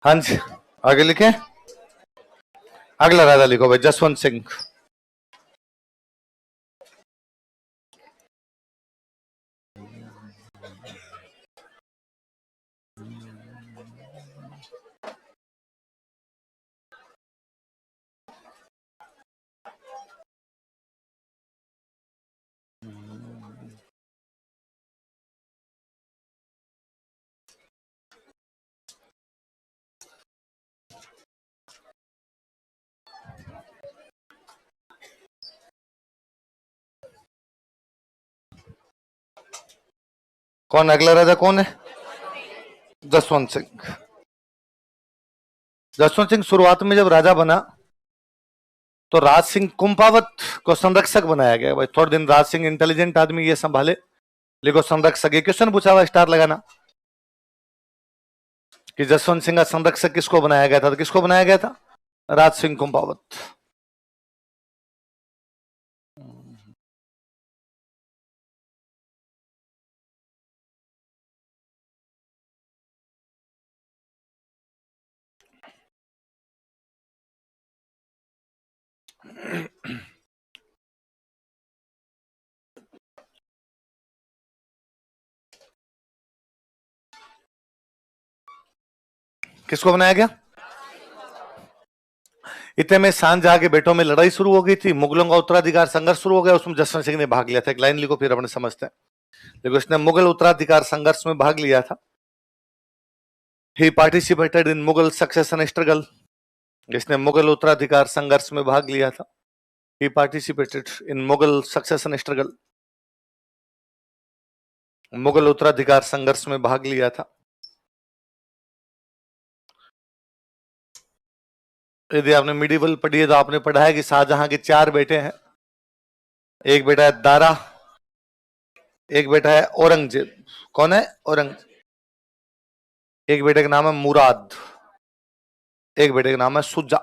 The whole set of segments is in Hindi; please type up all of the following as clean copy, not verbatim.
हाँ जी, आगे लिखे। अगला राजा लिखो भाई, जसवंत सिंह। कौन अगला राजा कौन है? जसवंत सिंह। जसवंत सिंह शुरुआत में जब राजा बना तो राज सिंह कुंपावत को संरक्षक बनाया गया। भाई थोड़े दिन राज सिंह इंटेलिजेंट आदमी, ये संभाले, लिखो संरक्षक। ये क्वेश्चन पूछा हुआ, स्टार लगाना कि जसवंत सिंह का संरक्षक किसको बनाया गया था? तो किसको बनाया गया था? राज सिंह कुंपावत। किसको बनाया गया? इतने में शाहजहां के बेटों में लड़ाई शुरू हो गई थी, मुगलों का उत्तराधिकार संघर्ष शुरू हो गया, उसमें जसवंत सिंह ने भाग लिया था। एक लाइन लिखो फिर अपने समझते हैं। देखो, इसने मुगल उत्तराधिकार संघर्ष में भाग लिया था। He participated in Mughal succession struggle. इसने मुगल उत्तराधिकार संघर्ष में भाग लिया था। He participated in Mughal succession struggle. Mughal उत्तराधिकार संघर्ष में भाग लिया था। यदि आपने मिडिवल पढ़ी है तो आपने पढ़ा है कि शाहजहां के 4 बेटे हैं। एक बेटा है दारा, एक बेटा है औरंगजेब। कौन है? औरंगजेब। एक बेटे का नाम है मुराद, एक बेटे का नाम है सुजा।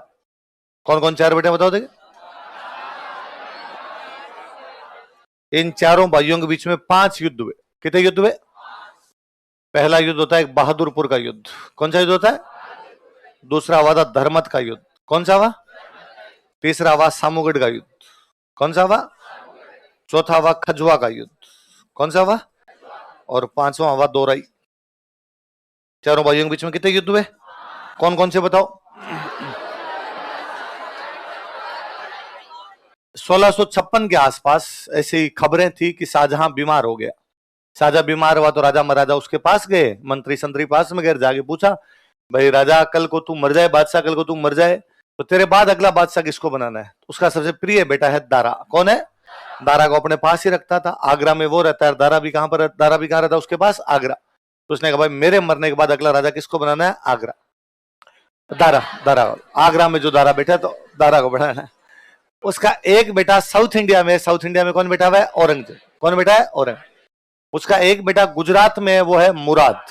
कौन कौन 4 बेटे बताओ देखिए। इन चारों भाइयों के बीच में 5 युद्ध हुए। कितने युद्ध हुए? पहला युद्ध होता है बहादुरपुर का युद्ध। कौन सा युद्ध होता है? दूसरा हुआ था धर्मत का युद्ध। कौन सा हुआ? तीसरा हुआ सामूगढ़ का युद्ध। कौन सा हुआ? चौथा हुआ खजुआ का युद्ध। कौन सा हुआ? और 5वां हुआ दोराई। चारों भाइयों के बीच में कितने युद्ध हुए? कौन कौन से बताओ। 1656 के आसपास ऐसी खबरें थी कि शाहजहां बीमार हो गया। शाहजहां बीमार हुआ तो राजा महाराजा उसके पास गए, मंत्री संतरी पास में गए, जाके पूछा, भाई राजा कल को तू मर जाए, बादशाह कल को तू मर जाए, तो तेरे बाद अगला बादशाह किसको बनाना है? उसका सबसे प्रिय बेटा है दारा। कौन है? दारा को अपने पास ही रखता था। आगरा में वो रहता है, दारा भी कहां पर? दारा भी कहां रहता है उसके पास? आगरा। तो उसने कहा भाई मेरे मरने के बाद अगला राजा किसको बनाना है? आगरा। दारा, दारा। आगरा में जो दारा बेटा है तो दारा को बनाना है। उसका एक बेटा साउथ इंडिया में, साउथ इंडिया में कौन बेटा हुआ है? औरंगजेब। कौन बेटा है? औरंगजेब। उसका एक बेटा गुजरात में है, वो है मुराद।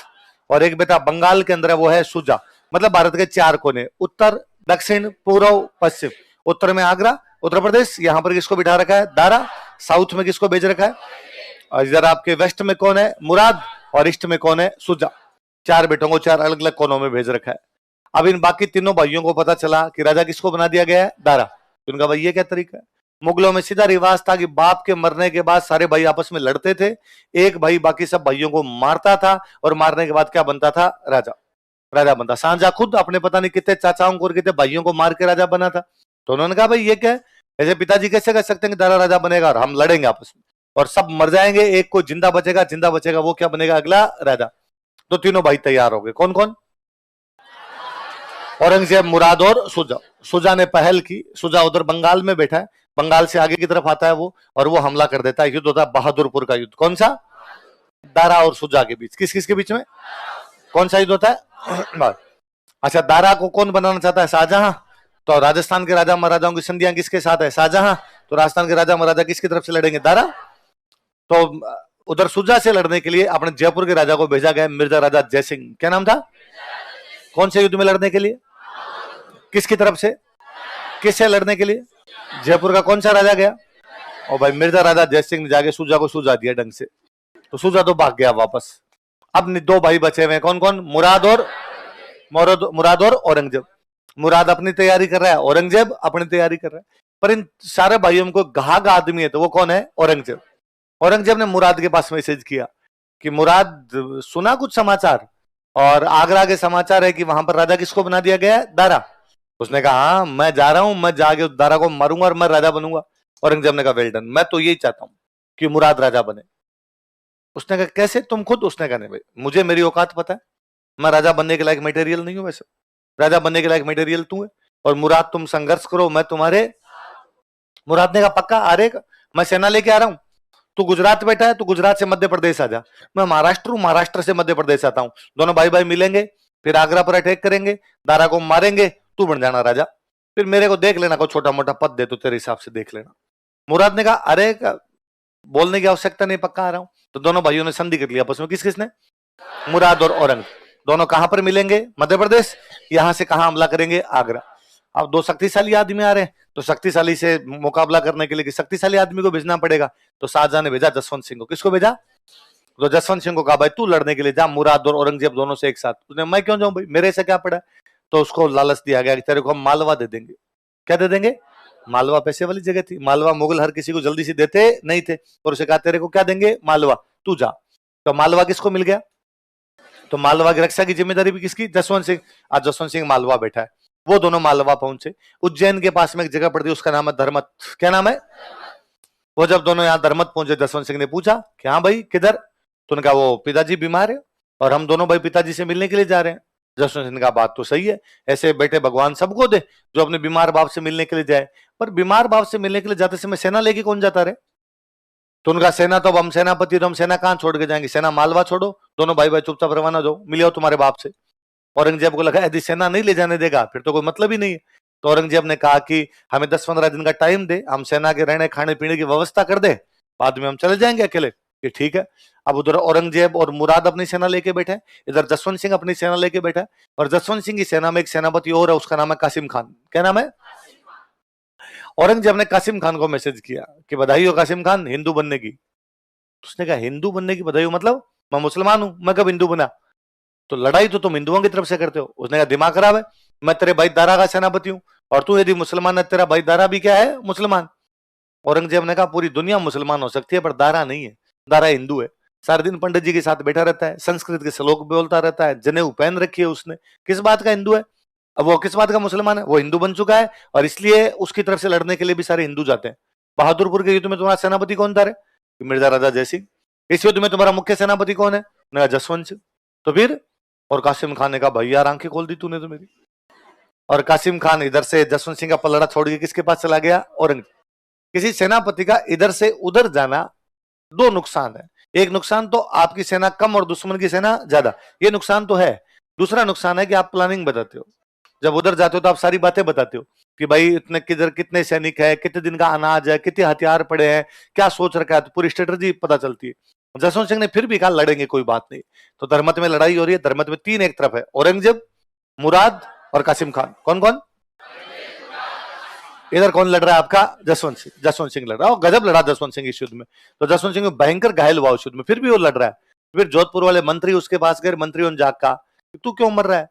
और एक बेटा बंगाल के अंदर है, वो है सुजा। मतलब भारत के 4 कोने, उत्तर, दक्षिण, पूर्व, पश्चिम। उत्तर में आगरा, उत्तर प्रदेश, यहां पर किसको बिठा रखा है? दारा। साउथ में किसको भेज रखा है? और इधर आपके वेस्ट में कौन है? मुराद। और ईस्ट में कौन है? सुजा। 4 बेटों को 4 अलग अलग कोनों में भेज रखा है। अब इन बाकी तीनों भाइयों को पता चला कि राजा किसको बना दिया गया है? दारा। तो उनका भाई ये क्या तरीका है? मुगलों में सीधा रिवाज था कि बाप के मरने के बाद सारे भाई आपस में लड़ते थे। एक भाई बाकी सब भाइयों को मारता था, और मारने के बाद क्या बनता था? राजा। राजा बनता। शाहजहां खुद अपने पता नहीं कितने चाचाओं को और कितने भाइयों को मार के राजा बना था। तो उन्होंने कहा भाई ये क्या है? ऐसे पिताजी कैसे कह सकते हैं कि दारा राजा बनेगा और हम लड़ेंगे आपस में, और सब मर जाएंगे, एक को जिंदा बचेगा, जिंदा बचेगा वो क्या बनेगा? अगला राजा। तो तीनों भाई तैयार हो गए। कौन कौन? औरंगजेब, मुराद और सुजा। सुजा ने पहल की। सुजा उधर बंगाल में बैठा है, बंगाल से आगे की तरफ आता है वो, और वो हमला कर देता है। युद्ध होता है बहादुरपुर का युद्ध। कौन सा? दारा और सुजा के बीच। किस किस के बीच में? कौन सा युद्ध होता है? अच्छा, दारा को कौन बनाना चाहता है? शाहजहां। तो राजस्थान के राजा महाराजाओं की संधियां किसके साथ है? शाहजहां। तो राजस्थान के राजा महाराजा किसकी तरफ से लड़ेंगे? दारा। तो उधर सुजा से लड़ने के लिए अपने जयपुर के राजा को भेजा गया, मिर्जा राजा जयसिंह। क्या नाम था? कौन से युद्ध में लड़ने के लिए? किसकी तरफ से? किससे लड़ने के लिए? जयपुर का कौन सा राजा गया? और भाई मिर्जा राजा जयसिंह ने जाके सुजा को सुझा दिया ढंग से। तो सुजा तो भाग गया वापस। अब 2 भाई बचे हुए हैं। कौन कौन? मुराद और मुराद और औरंगजेब। मुराद अपनी तैयारी कर रहा है, औरंगजेब अपनी तैयारी कर रहा है। पर इन सारे भाइयों को घाघ आदमी है, तो वो कौन है? औरंगजेब। औरंगजेब ने मुराद के पास मैसेज किया कि मुराद, सुना कुछ समाचार? और आगरा के समाचार है कि वहां पर राजा किसको बना दिया गया है? दारा। उसने कहा हाँ, मैं जा रहा हूं, मैं जाके उस दारा को मारूंगा और मैं राजा बनूंगा। औरंगजेब ने कहा वेल डन, मैं तो यही चाहता हूं कि मुराद राजा बने। उसने कहा कैसे तुम खुद? उसने कहा नहीं भाई, मुझे मेरी औकात पता है, मैं राजा बनने के लायक मटेरियल नहीं हूं। वैसे राजा बनने के लायक मटेरियल तू है, और मुराद तुम संघर्ष करो, मैं तुम्हारे। मुराद ने कहा पक्का आ रहे, मैं सेना लेके आ रहा हूं। तू गुजरात बैठा है, तू गुजरात से मध्य प्रदेश आ जा। मैं महाराष्ट्र हूं, महाराष्ट्र से मध्य प्रदेश आता हूं। दोनों भाई भाई मिलेंगे, फिर आगरा पर अटैक करेंगे, दारा को मारेंगे, तू बन जाना राजा। फिर मेरे को देख लेना, कोई छोटा मोटा पद दे तो तेरे हिसाब से देख लेना। मुराद ने कहा अरे बोलने की आवश्यकता नहीं, पक्का आ रहा हूं। तो दोनों भाइयों ने संधि कर लिया आपस में। किस किसने? मुराद और औरंग। दोनों कहां पर मिलेंगे? मध्य प्रदेश। यहां से कहां हमला करेंगे? आगरा। अब दो शक्तिशाली आदमी आ रहे हैं, तो शक्तिशाली से मुकाबला करने के लिए शक्तिशाली आदमी को भेजना पड़ेगा। तो शाहजहां ने भेजा जसवंत सिंह को। किसको भेजा? तो जसवंत सिंह को कहा भाई तू लड़ने के लिए जा, मुराद और औरंगजेब दोनों से एक साथ। उसने मैं क्यों जाऊं भाई, मेरे से क्या पड़ा? तो उसको लालच दिया गया कि तेरे को हम मालवा दे देंगे। क्या दे देंगे? मालवा पैसे वाली जगह थी। मालवा मुगल हर किसी को जल्दी से देते नहीं थे, और उसे कहा तेरे को क्या देंगे? मालवा, तू जा। तो मालवा किसको मिल गया? तो मालवा की रक्षा की जिम्मेदारी भी किसकी? जसवंत सिंह। आज जसवंत सिंह मालवा बैठा है। वो दोनों मालवा पहुंचे। उज्जैन के पास में एक जगह पड़ती है, उसका नाम है धर्मत। क्या नाम है? वो जब दोनों यहाँ धर्मत पहुंचे, जसवंत सिंह ने पूछा कि हाँ भाई किधर? तो उन्होंने कहा वो पिताजी बीमार है और हम दोनों भाई पिताजी से मिलने के लिए जा रहे हैं। जसवंत सिंह ने कहा बात तो सही है, ऐसे बेटे भगवान सबको दे जो अपने बीमार बाप से मिलने के लिए जाए, पर बीमार बाप से मिलने के लिए जाते समय सेना लेके कौन जाता रहे? तो उनका सेना तो अब हम सेनापति, तो हम सेना कहां छोड़ के जाएंगे? सेना मालवा छोड़ो, दोनों भाई भाई चुपचाप रवाना दो, मिले हो तुम्हारे बाप से। औरंगजेब को लगा यदि सेना नहीं ले जाने देगा फिर तो कोई मतलब ही नहीं है। तो औरंगजेब ने कहा कि हमें 10-15 दिन का टाइम दे, हम सेना के रहने खाने पीने की व्यवस्था कर दे, बाद में हम चले जाएंगे अकेले। कि ठीक है। अब उधर औरंगजेब और मुराद अपनी सेना लेके बैठे, इधर जसवंत सिंह अपनी सेना लेके बैठा। और जसवंत सिंह की सेना में एक सेनापति और है, उसका नाम है कासिम खान। क्या नाम है? औरंगजेब ने कासिम खान को मैसेज किया कि बधाई हो कासिम खान हिंदू बनने की। उसने कहा हिंदू बनने की बधाई हो मतलब? मैं मुसलमान हूं, मैं कब हिंदू बना? तो लड़ाई तो तुम हिंदुओं की तरफ से करते हो। उसने कहा दिमाग खराब है, मैं तेरे भाई दारा का सेनापति हूं, और तू यदि मुसलमान है, तेरा भाई दारा भी क्या है? मुसलमान। औरंगजेब ने कहा पूरी दुनिया मुसलमान हो सकती है पर दारा नहीं है, दारा हिंदू है। सारे दिन पंडित जी के साथ बैठा रहता है, संस्कृत के श्लोक बोलता रहता है, जनेऊ पहन रखी है उसने, किस बात का हिंदू है? अब वो किस बात का मुसलमान है? वो हिंदू बन चुका है, और इसलिए उसकी तरफ से लड़ने के लिए भी सारे हिंदू जाते हैं। बहादुरपुर के युद्ध में तुम्हारा सेनापति कौन था रे? मिर्जा राजा जयसिंह। इस युद्ध में तुम्हारा मुख्य सेनापति कौन है? मेरा जसवंत सिंह। तो फिर? और कासिम खान ने कहा भाई यार आंखें खोल दी तूने तो मेरी। और कासिम खान इधर से जसवंत सिंह का पलड़ा छोड़ के किसके पास चला गया? औरंगजेब। किसी सेनापति का इधर से उधर जाना दो नुकसान है। एक नुकसान तो आपकी सेना कम और दुश्मन की सेना ज्यादा, ये नुकसान तो है। दूसरा नुकसान है कि आप प्लानिंग बताते हो, जब उधर जाते हो तो आप सारी बातें बताते हो कि भाई इतने किधर कितने सैनिक है, कितने दिन का अनाज है, कितने हथियार पड़े हैं, क्या सोच रखा है, तो पूरी स्ट्रेटजी पता चलती है। जसवंत सिंह ने फिर भी कहा लड़ेंगे कोई बात नहीं। तो धर्मत में लड़ाई हो रही है, धर्मत में तीन एक तरफ है, औरंगजेब, मुराद और कासिम खान। कौन कौन? इधर कौन लड़ रहा है आपका? जसवंत सिंह। जसवंत सिंह लड़ रहा है, और गजब लड़ा जसवंत सिंह इस युद्ध में। तो जसवंत सिंह भयंकर घायल हुआ उस युद्ध में, फिर भी वो लड़ रहा है। फिर जोधपुर वाले मंत्री उसके पास गए, मंत्रियों ने जाग कहा तू क्यों मर रहा है?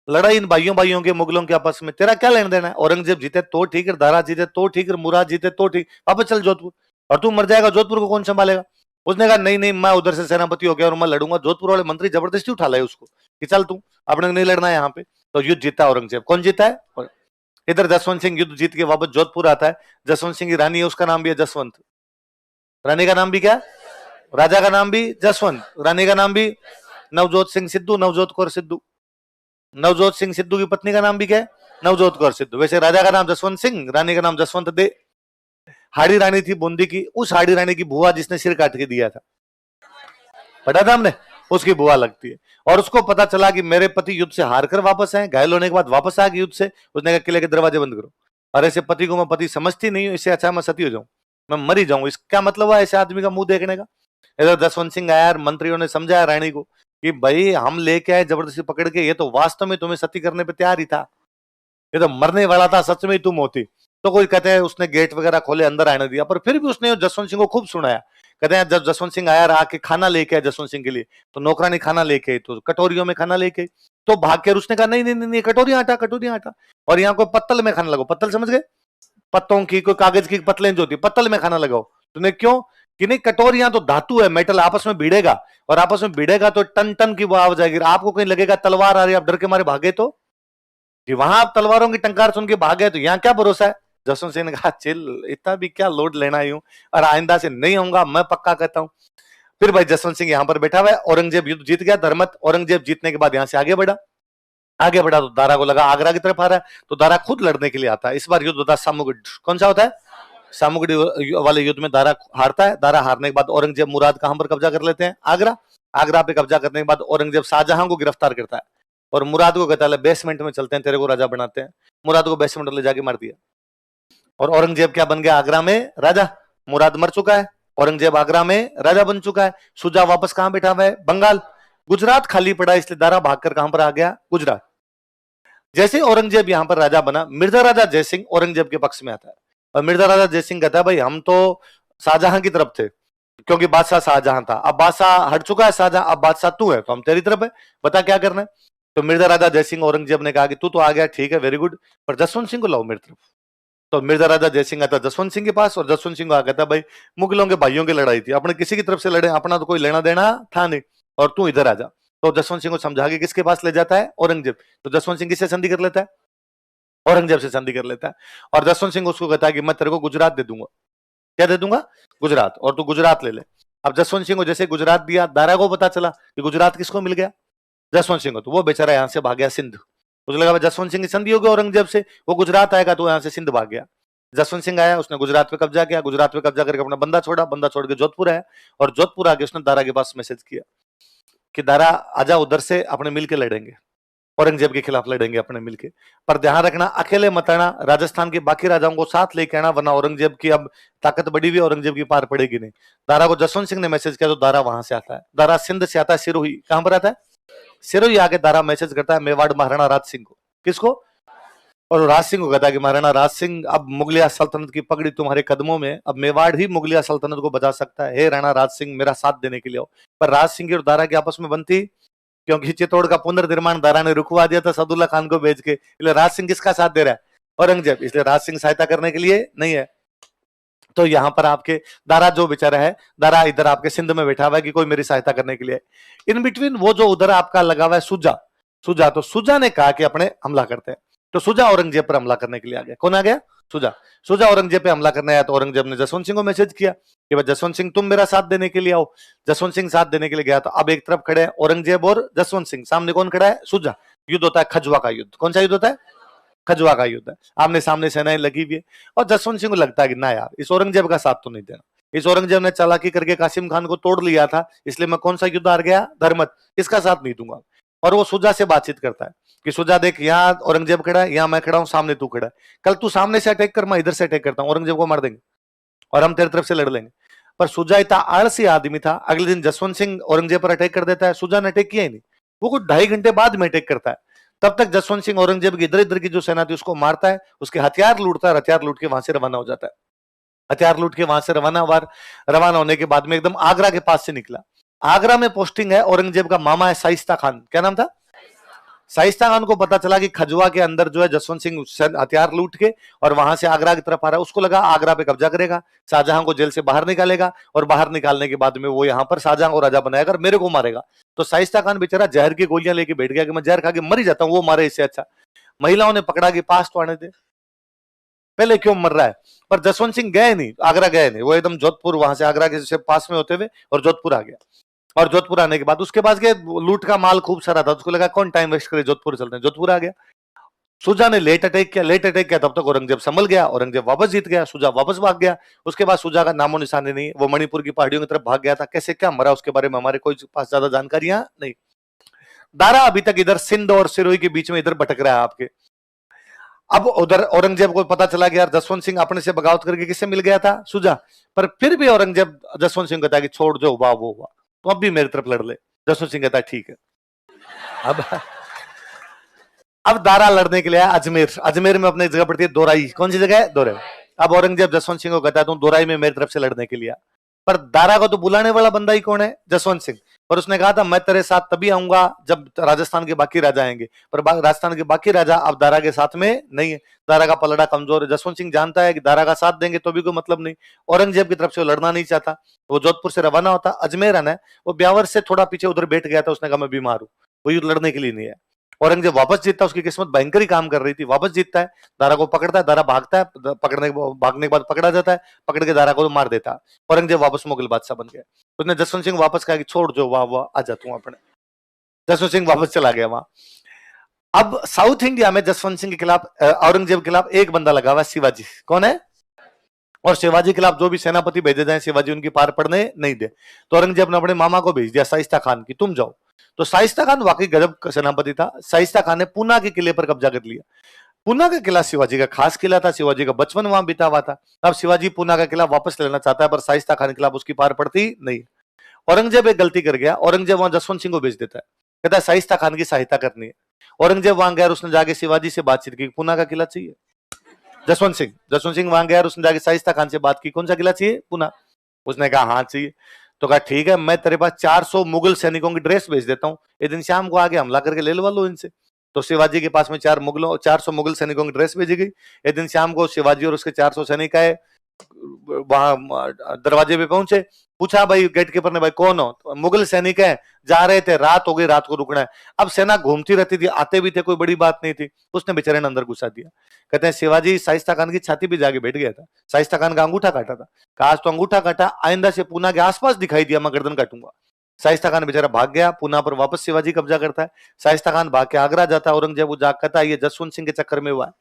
लड़ाई इन भाइयों भाइयों के, मुगलों के आपस में, तेरा क्या लेना देना है? औरंगजेब जीते तो ठीक है, दारा जीते तो ठीक है, मुराद जीते तो ठीक, वापस चल जोधपुर। और तू मर जाएगा, जोधपुर को कौन संभालेगा? उसने कहा नहीं नहीं, मैं उधर से सेनापति हो गया और मैं लड़ूंगा। जोधपुर वाले मंत्री जबरदस्ती उठा लाए उसको कि चल तू, अपने नहीं लड़ना है यहाँ पे। तो युद्ध जीता औरंगजेब। कौन जीता है? इधर जसवंत सिंह युद्ध जीत के वापस जोधपुर आता है। जसवंत सिंह की रानी है, उसका नाम भी है जसवंत। रानी का नाम भी क्या? राजा का नाम भी जसवंत, रानी का नाम भी नवजोत सिंह सिद्धू, नवजोत कौर सिद्धू। नवजोत सिंह सिद्धू की पत्नी का नाम भी क्या है? नवजोत कौर सिद्धू। वैसे राजा का नाम जसवंत सिंह, रानी का नाम जसवंत दे। हाड़ी रानी थी बूंदी की, उस हाड़ी रानी की बुआ जिसने सिर काट के दिया था, पता था हमने, उसकी बुआ लगती है। और उसको पता चला कि मेरे पति युद्ध से हार कर वापस आए, घायल होने के बाद वापस आ गए युद्ध से। उसने कहा किले के दरवाजे बंद करो, और ऐसे पति को मैं पति समझती नहीं हूँ, इससे अच्छा मैं सती हो जाऊं, मैं मरी जाऊं। इसका मतलब है ऐसे आदमी का मुंह देखने का। इधर जसवंत सिंह आया, मंत्रियों ने समझाया रानी को कि भाई हम लेके आए जबरदस्ती पकड़ के, ये तो वास्तव में तुम्हें सती करने पे तैयार ही था, ये तो मरने वाला था, सच में ही तुम होती। तो कोई कहते हैं उसने गेट वगैरह खोले, अंदर आने दिया, पर फिर भी उसने जसवंत सिंह को खूब सुनाया। कहते हैं जब जसवंत सिंह आया, आके खाना लेके आया जसवंत सिंह के लिए, तो नौकरानी खाना लेके आई, तो कटोरियों में खाना लेके आई। तो भाग के उसने कहा नहीं नहीं नहीं, कटोरी आटा, कटोरी आटा। और यहाँ कोई पत्तल में खाना लगाओ, पत्तल समझ गए, पत्तों की, कोई कागज की पत्तलें जो होती है, पत्तल में खाना लगाओ। तूने क्यों कि नहीं, कटोरियां तो धातु है, मेटल, आपस में भिड़ेगा, और आपस में भिड़ेगा तो टन टन की वो आवाज आएगी। आपको कहीं लगेगा तलवार आ रही है, आप डर के मारे भागे तो, कि वहां आप तलवारों की टंकार सुन के भागे, तो यहाँ क्या भरोसा है। जसवंत सिंह ने कहा चिल, इतना भी क्या लोड लेना यूं, और आइंदा से नहीं होऊंगा, मैं पक्का कहता हूं। फिर भाई जसवंत सिंह यहां पर बैठा हुआ है, औरंगजेब युद्ध जीत गया, धर्मत। औरंगजेब जीतने के बाद यहां से आगे बढ़ा, आगे बढ़ा तो दारा को लगा आगरा की तरफ आ रहा है, तो दारा खुद लड़ने के लिए आता है। इस बार युद्ध होता है सामुगढ़। कौन सा होता है, सामुगढ़ वाले युद्ध में दारा हारता है। दारा हारने के बाद औरंगजेब मुराद कहां पर कब्जा कर लेते हैं, आगरा। आगरा पे कब्जा करने के बाद औरंगजेब शाहजहां को गिरफ्तार करता है, और मुराद को कहता है बेसमेंट में चलते हैं, तेरे को राजा बनाते हैं। मुराद को बेसमेंट ले जाके मार दिया, और औरंगजेब क्या बन गया, आगरा में राजा। मुराद मर चुका है, औरंगजेब आगरा में राजा बन चुका है। सुजा वापस कहां बैठा हुआ है, बंगाल। गुजरात खाली पड़ा, इसलिए दारा भागकर कहां पर आ गया, गुजरात। जैसे औरंगजेब यहां पर राजा बना, मिर्जा राजा जयसिंह औरंगजेब के पक्ष में आता है, और मिर्जा राजा जयसिंह कहता है भाई हम तो शाहजहां की तरफ थे, क्योंकि बादशाह शाहजहां था, अब बादशाह हट चुका है शाहजहां, अब बादशाह तू है, तो हम तेरी तरफ है, बता क्या करना है। तो मिर्जा राजा जयसिंह औरंगजेब ने कहा कि तू तो आ गया, ठीक है, वेरी गुड, पर जसवंत सिंह को लाओ मेरी तरफ। तो मिर्जा राजा जयसिंह आता जसवंत सिंह के पास, और जसवंत सिंह को कहता भाई मुगलों के भाइयों की लड़ाई थी, अपने किसी की तरफ से लड़े, अपना तो कोई लेना देना था नहीं, और तू इधर आ जा। तो जसवंत सिंह को समझा के किसके पास ले जाता है, औरंगजेब। तो जसवंत सिंह किससे संधि कर लेता है, औरंगजेब से संधि कर लेता है, और जसवंत सिंह उसको कहता है कि मैं तेरे को गुजरात दे दूंगा। क्या दे दूंगा, गुजरात, और तू गुजरात ले ले। अब जसवंत सिंह को जैसे गुजरात दिया, दारा को पता चला कि गुजरात किसको मिल गया, जसवंत सिंह को, तो वो बेचारा यहां से भाग गया सिंध। मुझे लगा जसवंत सिंह की संधि होगी औरंगजेब से, वो गुजरात आएगा, तो यहां से सिंध भाग गया। जसवंत सिंह आया, उसने गुजरात पे कब्जा किया, गुजरात पे कब्जा करके अपना बंदा छोड़ा, बंदा छोड़ के जोधपुर आया, और जोधपुर आके उसने दारा के पास मैसेज किया कि दारा आजा, उधर से अपने मिलके लड़ेंगे, औरंगजेब के खिलाफ लड़ेंगे अपने मिलके, पर ध्यान रखना अकेले मत आना, राजस्थान के बाकी राजाओं को साथ लेके आना, वरना औरंगजेब की अब ताकत बढ़ी हुई, औरंगजेब की पार पड़ेगी नहीं। दारा को जसवंत सिंह ने मैसेज किया, तो दारा वहां से आता है, दारा सिंध से आता है, सिरोही। कहां पर आता है, सिरोही। आके दारा मैसेज करता है मेवाड़ महाराणा राज सिंह को, किसको, और राज सिंह को कहता है कि महाराणा राज सिंह, अब मुगलिया सल्तनत की पगड़ी तुम्हारे कदमों में, अब मेवाड़ ही मुगलिया सल्तनत को बचा सकता है, हे राणा राज सिंह मेरा साथ देने के लिए आओ। पर राज सिंह की और दारा की आपस में बनती, क्योंकि चित्तौड़ का पुनर्निर्माण दारा ने रुकवा दिया था सदुल्ला खान को भेज के, इसलिए राज सिंह किसका साथ दे रहा है, औरंगजेब, इसलिए राज सिंह सहायता करने के लिए नहीं है। तो यहां पर आपके दारा जो बेचारा है, दारा इधर आपके सिंध में बैठा हुआ है कि कोई मेरी सहायता करने के लिए। इन बिटवीन वो जो उधर आपका लगा हुआ है सुजा, सुजा, तो सुजा ने कहा कि अपने हमला करते हैं, तो सुजा औरंगजेब पर हमला करने के लिए आ गया। कौन आ गया, सुजा। सुजा औरंगजेब पे हमला करने आया, तो औरंगजेब ने जसवंत सिंह को मैसेज किया कि भाई जसवंत सिंह तुम मेरा साथ देने के लिए आओ। जसवंत सिंह साथ देने के लिए गया, तो अब एक तरफ खड़े हैं औरंगजेब और जसवंत सिंह, सामने कौन खड़ा है, सुजा। युद्ध होता है खजुआ का युद्ध। कौन सा युद्ध होता है, खजुआ का युद्ध है, आमने सामने सेनाएं लगी हुई है, और जसवंत सिंह को लगता है कि ना यार, इस औरंगजेब का साथ तो नहीं देना, इस औरंगजेब ने चालाकी करके कासिम खान को तोड़ लिया था, इसलिए मैं कौन सा युद्ध हार गया, धर्मत, इसका साथ नहीं दूंगा। और वो सुजा से बातचीत करता है कि सुजा देख, यहाँ औरंगजेब खड़ा है, यहाँ मैं खड़ा हूं, सामने तू खड़ा है, कल तू सामने से अटैक कर, मैं इधर से अटैक करता हूं, औरंगजेब को मार देंगे और हम तेरी तरफ से लड़ लेंगे। पर सुजा इतना आलसी आदमी था, अगले दिन जसवंत सिंह औरंगजेब पर अटैक कर देता है, सुजा ने अटैक किया ही नहीं, वो कुछ 2.5 घंटे बाद में अटैक करता है। तब तक जसवंत सिंह औरंगजेब की इधर इधर की जो सेना थी उसको मारता है, उसके हथियार लूटता है, हथियार लूट के वहां से रवाना हो जाता है। हथियार लूट के वहां से रवाना होने के बाद में एकदम आगरा के पास से निकला। आगरा में पोस्टिंग है, औरंगजेब का मामा है शाइस्ता खान, क्या नाम था, शाइस्ता खान को पता चला कि खजुआ के अंदर जो है जसवंत सिंह हथियार लूट के और वहां से आगरा की तरफ आ रहा है, उसको लगा आगरा पे कब्जा करेगा, शाहजहां को जेल से बाहर निकालेगा, और बाहर निकालने के बाद में वो यहाँ पर शाहजहां को राजा बनाएगा और मेरे को मारेगा। तो शाइस्ता खान बेचारा जहर की गोलियां लेके बैठ गया कि मैं जहर खा के मर ही जाता हूँ, वो मारे इससे अच्छा। महिलाओं ने पकड़ा कि पास तो आने दे, पहले क्यों मर रहा है। पर जसवंत सिंह गए नहीं, आगरा गए नहीं, वो एकदम जोधपुर, वहां से आगरा के पास में होते हुए और जोधपुर आ गया। और जोधपुर आने के बाद उसके पास के लूट का माल खूब सारा था, उसको लगा कौन टाइम वेस्ट करे, जोधपुर चलते हैं, जोधपुर आ गया। सुजा ने लेट अटैक किया, तब तक औरंगजेब संभल गया, औरंगजेब वापस जीत गया, सुजा वापस भाग गया। उसके बाद सुजा का नामो निशान नहीं, वो मणिपुर की पहाड़ियों की तरफ भाग गया था, कैसे क्या मरा उसके बारे में हमारे कोई पास ज्यादा जानकारियां नहीं। दारा अभी तक इधर सिंध और सिरोही के बीच में इधर भटक रहा है आपके। अब उधर औरंगजेब को पता चला कि यार जसवंत सिंह अपने से बगावत करके किससे मिल गया था, सुजा, पर फिर भी औरंगजेब जसवंत सिंह कहता है कि छोड़, जो हुआ वो हुआ, तो अब भी मेरी तरफ लड़ ले। जसवंत सिंह कहता है ठीक है। अब दारा लड़ने के लिए आया अजमेर, अजमेर में अपनी जगह पड़ती है दोराई, कौन सी जगह है, दोराई। अब औरंगजेब जसवंत सिंह को कहता है तुम दोराई में मेरी तरफ से लड़ने के लिए, पर दारा को तो बुलाने वाला बंदा ही कौन है, जसवंत सिंह। पर उसने कहा था मैं तेरे साथ तभी आऊंगा जब राजस्थान के बाकी राजा आएंगे, पर राजस्थान के बाकी राजा अब दारा के साथ में नहीं है। दारा का पलड़ा कमजोर है। जसवंत सिंह जानता है कि दारा का साथ देंगे तो भी कोई मतलब नहीं। औरंगजेब की तरफ से वो लड़ना नहीं चाहता। वो जोधपुर से रवाना होता, अजमेर है, वो ब्यावर से थोड़ा पीछे उधर बैठ गया था। उसने कहा मैं बीमार हूं, वो युद्ध लड़ने के लिए नहीं है। औरंगजेब वापस जीतता, उसकी किस्मत भयंकर ही काम कर रही थी। वापस जीतता है, दारा को पकड़ता है, दारा भागता है, भागने के बाद पकड़ा जाता है, पकड़ के दारा को मार देता है। औरंगजेब वापस मुगल बादशाह बन गया। उसने जसवंत सिंह वापस कहा कि छोड़ जो, वाह वाह आ जाता हूं अपने। जसवंत सिंह वापस चला गया वहां। अब साउथ इंडिया में जसवंत सिंह के खिलाफ, औरंगजेब के खिलाफ एक बंदा लगा हुआ है, शिवाजी। कौन है? और शिवाजी के खिलाफ जो भी सेनापति भेजे जाए, शिवाजी उनकी पार पड़ने नहीं दे। तो औरंगजेब ने अपने मामा को भेज दिया, शाइस्ता खान की, तुम जाओ। तो शाइस्ता खान वाकई गजब का सेनापति था। शाइस्ता खान ने पूना के किले पर कब्जा कर लिया। पूना का किला शिवाजी का खास किला था, शिवाजी का बचपन वहां बीता हुआ था। अब शिवाजी पूना का किला वापस लेना चाहता है, पर शाइस्ता खान के खिलाफ उसकी पार पड़ती नहीं। औरंगजेब एक गलती कर गया। औरंगजेब वहां जसवंत सिंह को भेज देता है, कहता है शाइस्ता खान की सहायता करनी है। औरंगजेब वहां गया, उसने जाके शिवाजी से बातचीत की, पूना का किला चाहिए। जसवंत सिंह वहां गया, उसने जाके शाइस्ता खान से बात की, कौन सा किला चाहिए? पूना। उसने कहा हाँ चाहिए। तो कहा ठीक है, मैं तेरे पास 400 मुगल सैनिकों की ड्रेस भेज देता हूँ, एक दिन शाम को आगे हमला करके ले लो इनसे। तो शिवाजी के पास में 400 मुगल सैनिकों की ड्रेस भेजी गई। एक दिन शाम को शिवाजी और उसके 400 सैनिक आए, वहां दरवाजे पे पहुंचे। पूछा भाई गेट कीपर ने, भाई कौन हो? तो मुगल सैनिक है, जा रहे थे, रात हो गई, रात को रुकना है। अब सेना घूमती रहती थी, आते भी थे, कोई बड़ी बात नहीं थी। उसने बेचारे ने अंदर घुसा दिया। कहते हैं शिवाजी शाइस्ता खान की छाती पे जाके बैठ गया था। शाइस्ता खान का अंगूठा काटा था। कहा आज तो अंगूठा काटा, आइंदा से पूना के आसपास दिखाई दिया मैं गर्दन काटूंगा। शाइस्ता खान बेचारा भाग गया। पूना पर वापस शिवाजी कब्जा करता है। शाइस्ता खान भाग के आगरा जाता है। औरंगजेब वो जाग कहता है ये जसवंत सिंह के चक्कर में हुआ है।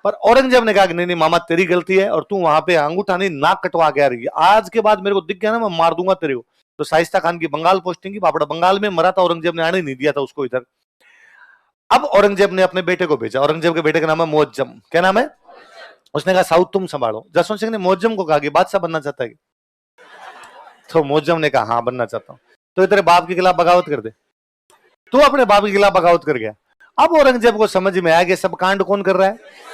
पर औरंगजेब ने कहा कि नहीं नहीं मामा, तेरी गलती है, और तू वहां पे अंगूठा नहीं नाक कटवा के आ रही है, आज के बाद मेरे को दिख गया ना, मैं मार दूंगा तेरे को। तो शाइस्ता खान की बंगाल पोस्टिंग की, बापड़ा बंगाल में मरा था, औरंगजेब ने आने नहीं दिया था उसको इधर। अब औरंगजेब ने अपने बेटे को भेजा। औरंगजेब के बेटे का नाम है मुअज्जम। क्या नाम है? उसने कहा साउथ तुम संभालो। जसवंत सिंह ने मुअज्जम को कहा कि बादशाह बनना चाहता है? तो मुअज्जम ने कहा हाँ बनना चाहता हूं। तो तेरे बाप के खिलाफ बगावत कर दे। तू अपने बाप के खिलाफ बगावत कर गया। अब औरंगजेब को समझ में आया कि सब कांड कौन कर रहा है।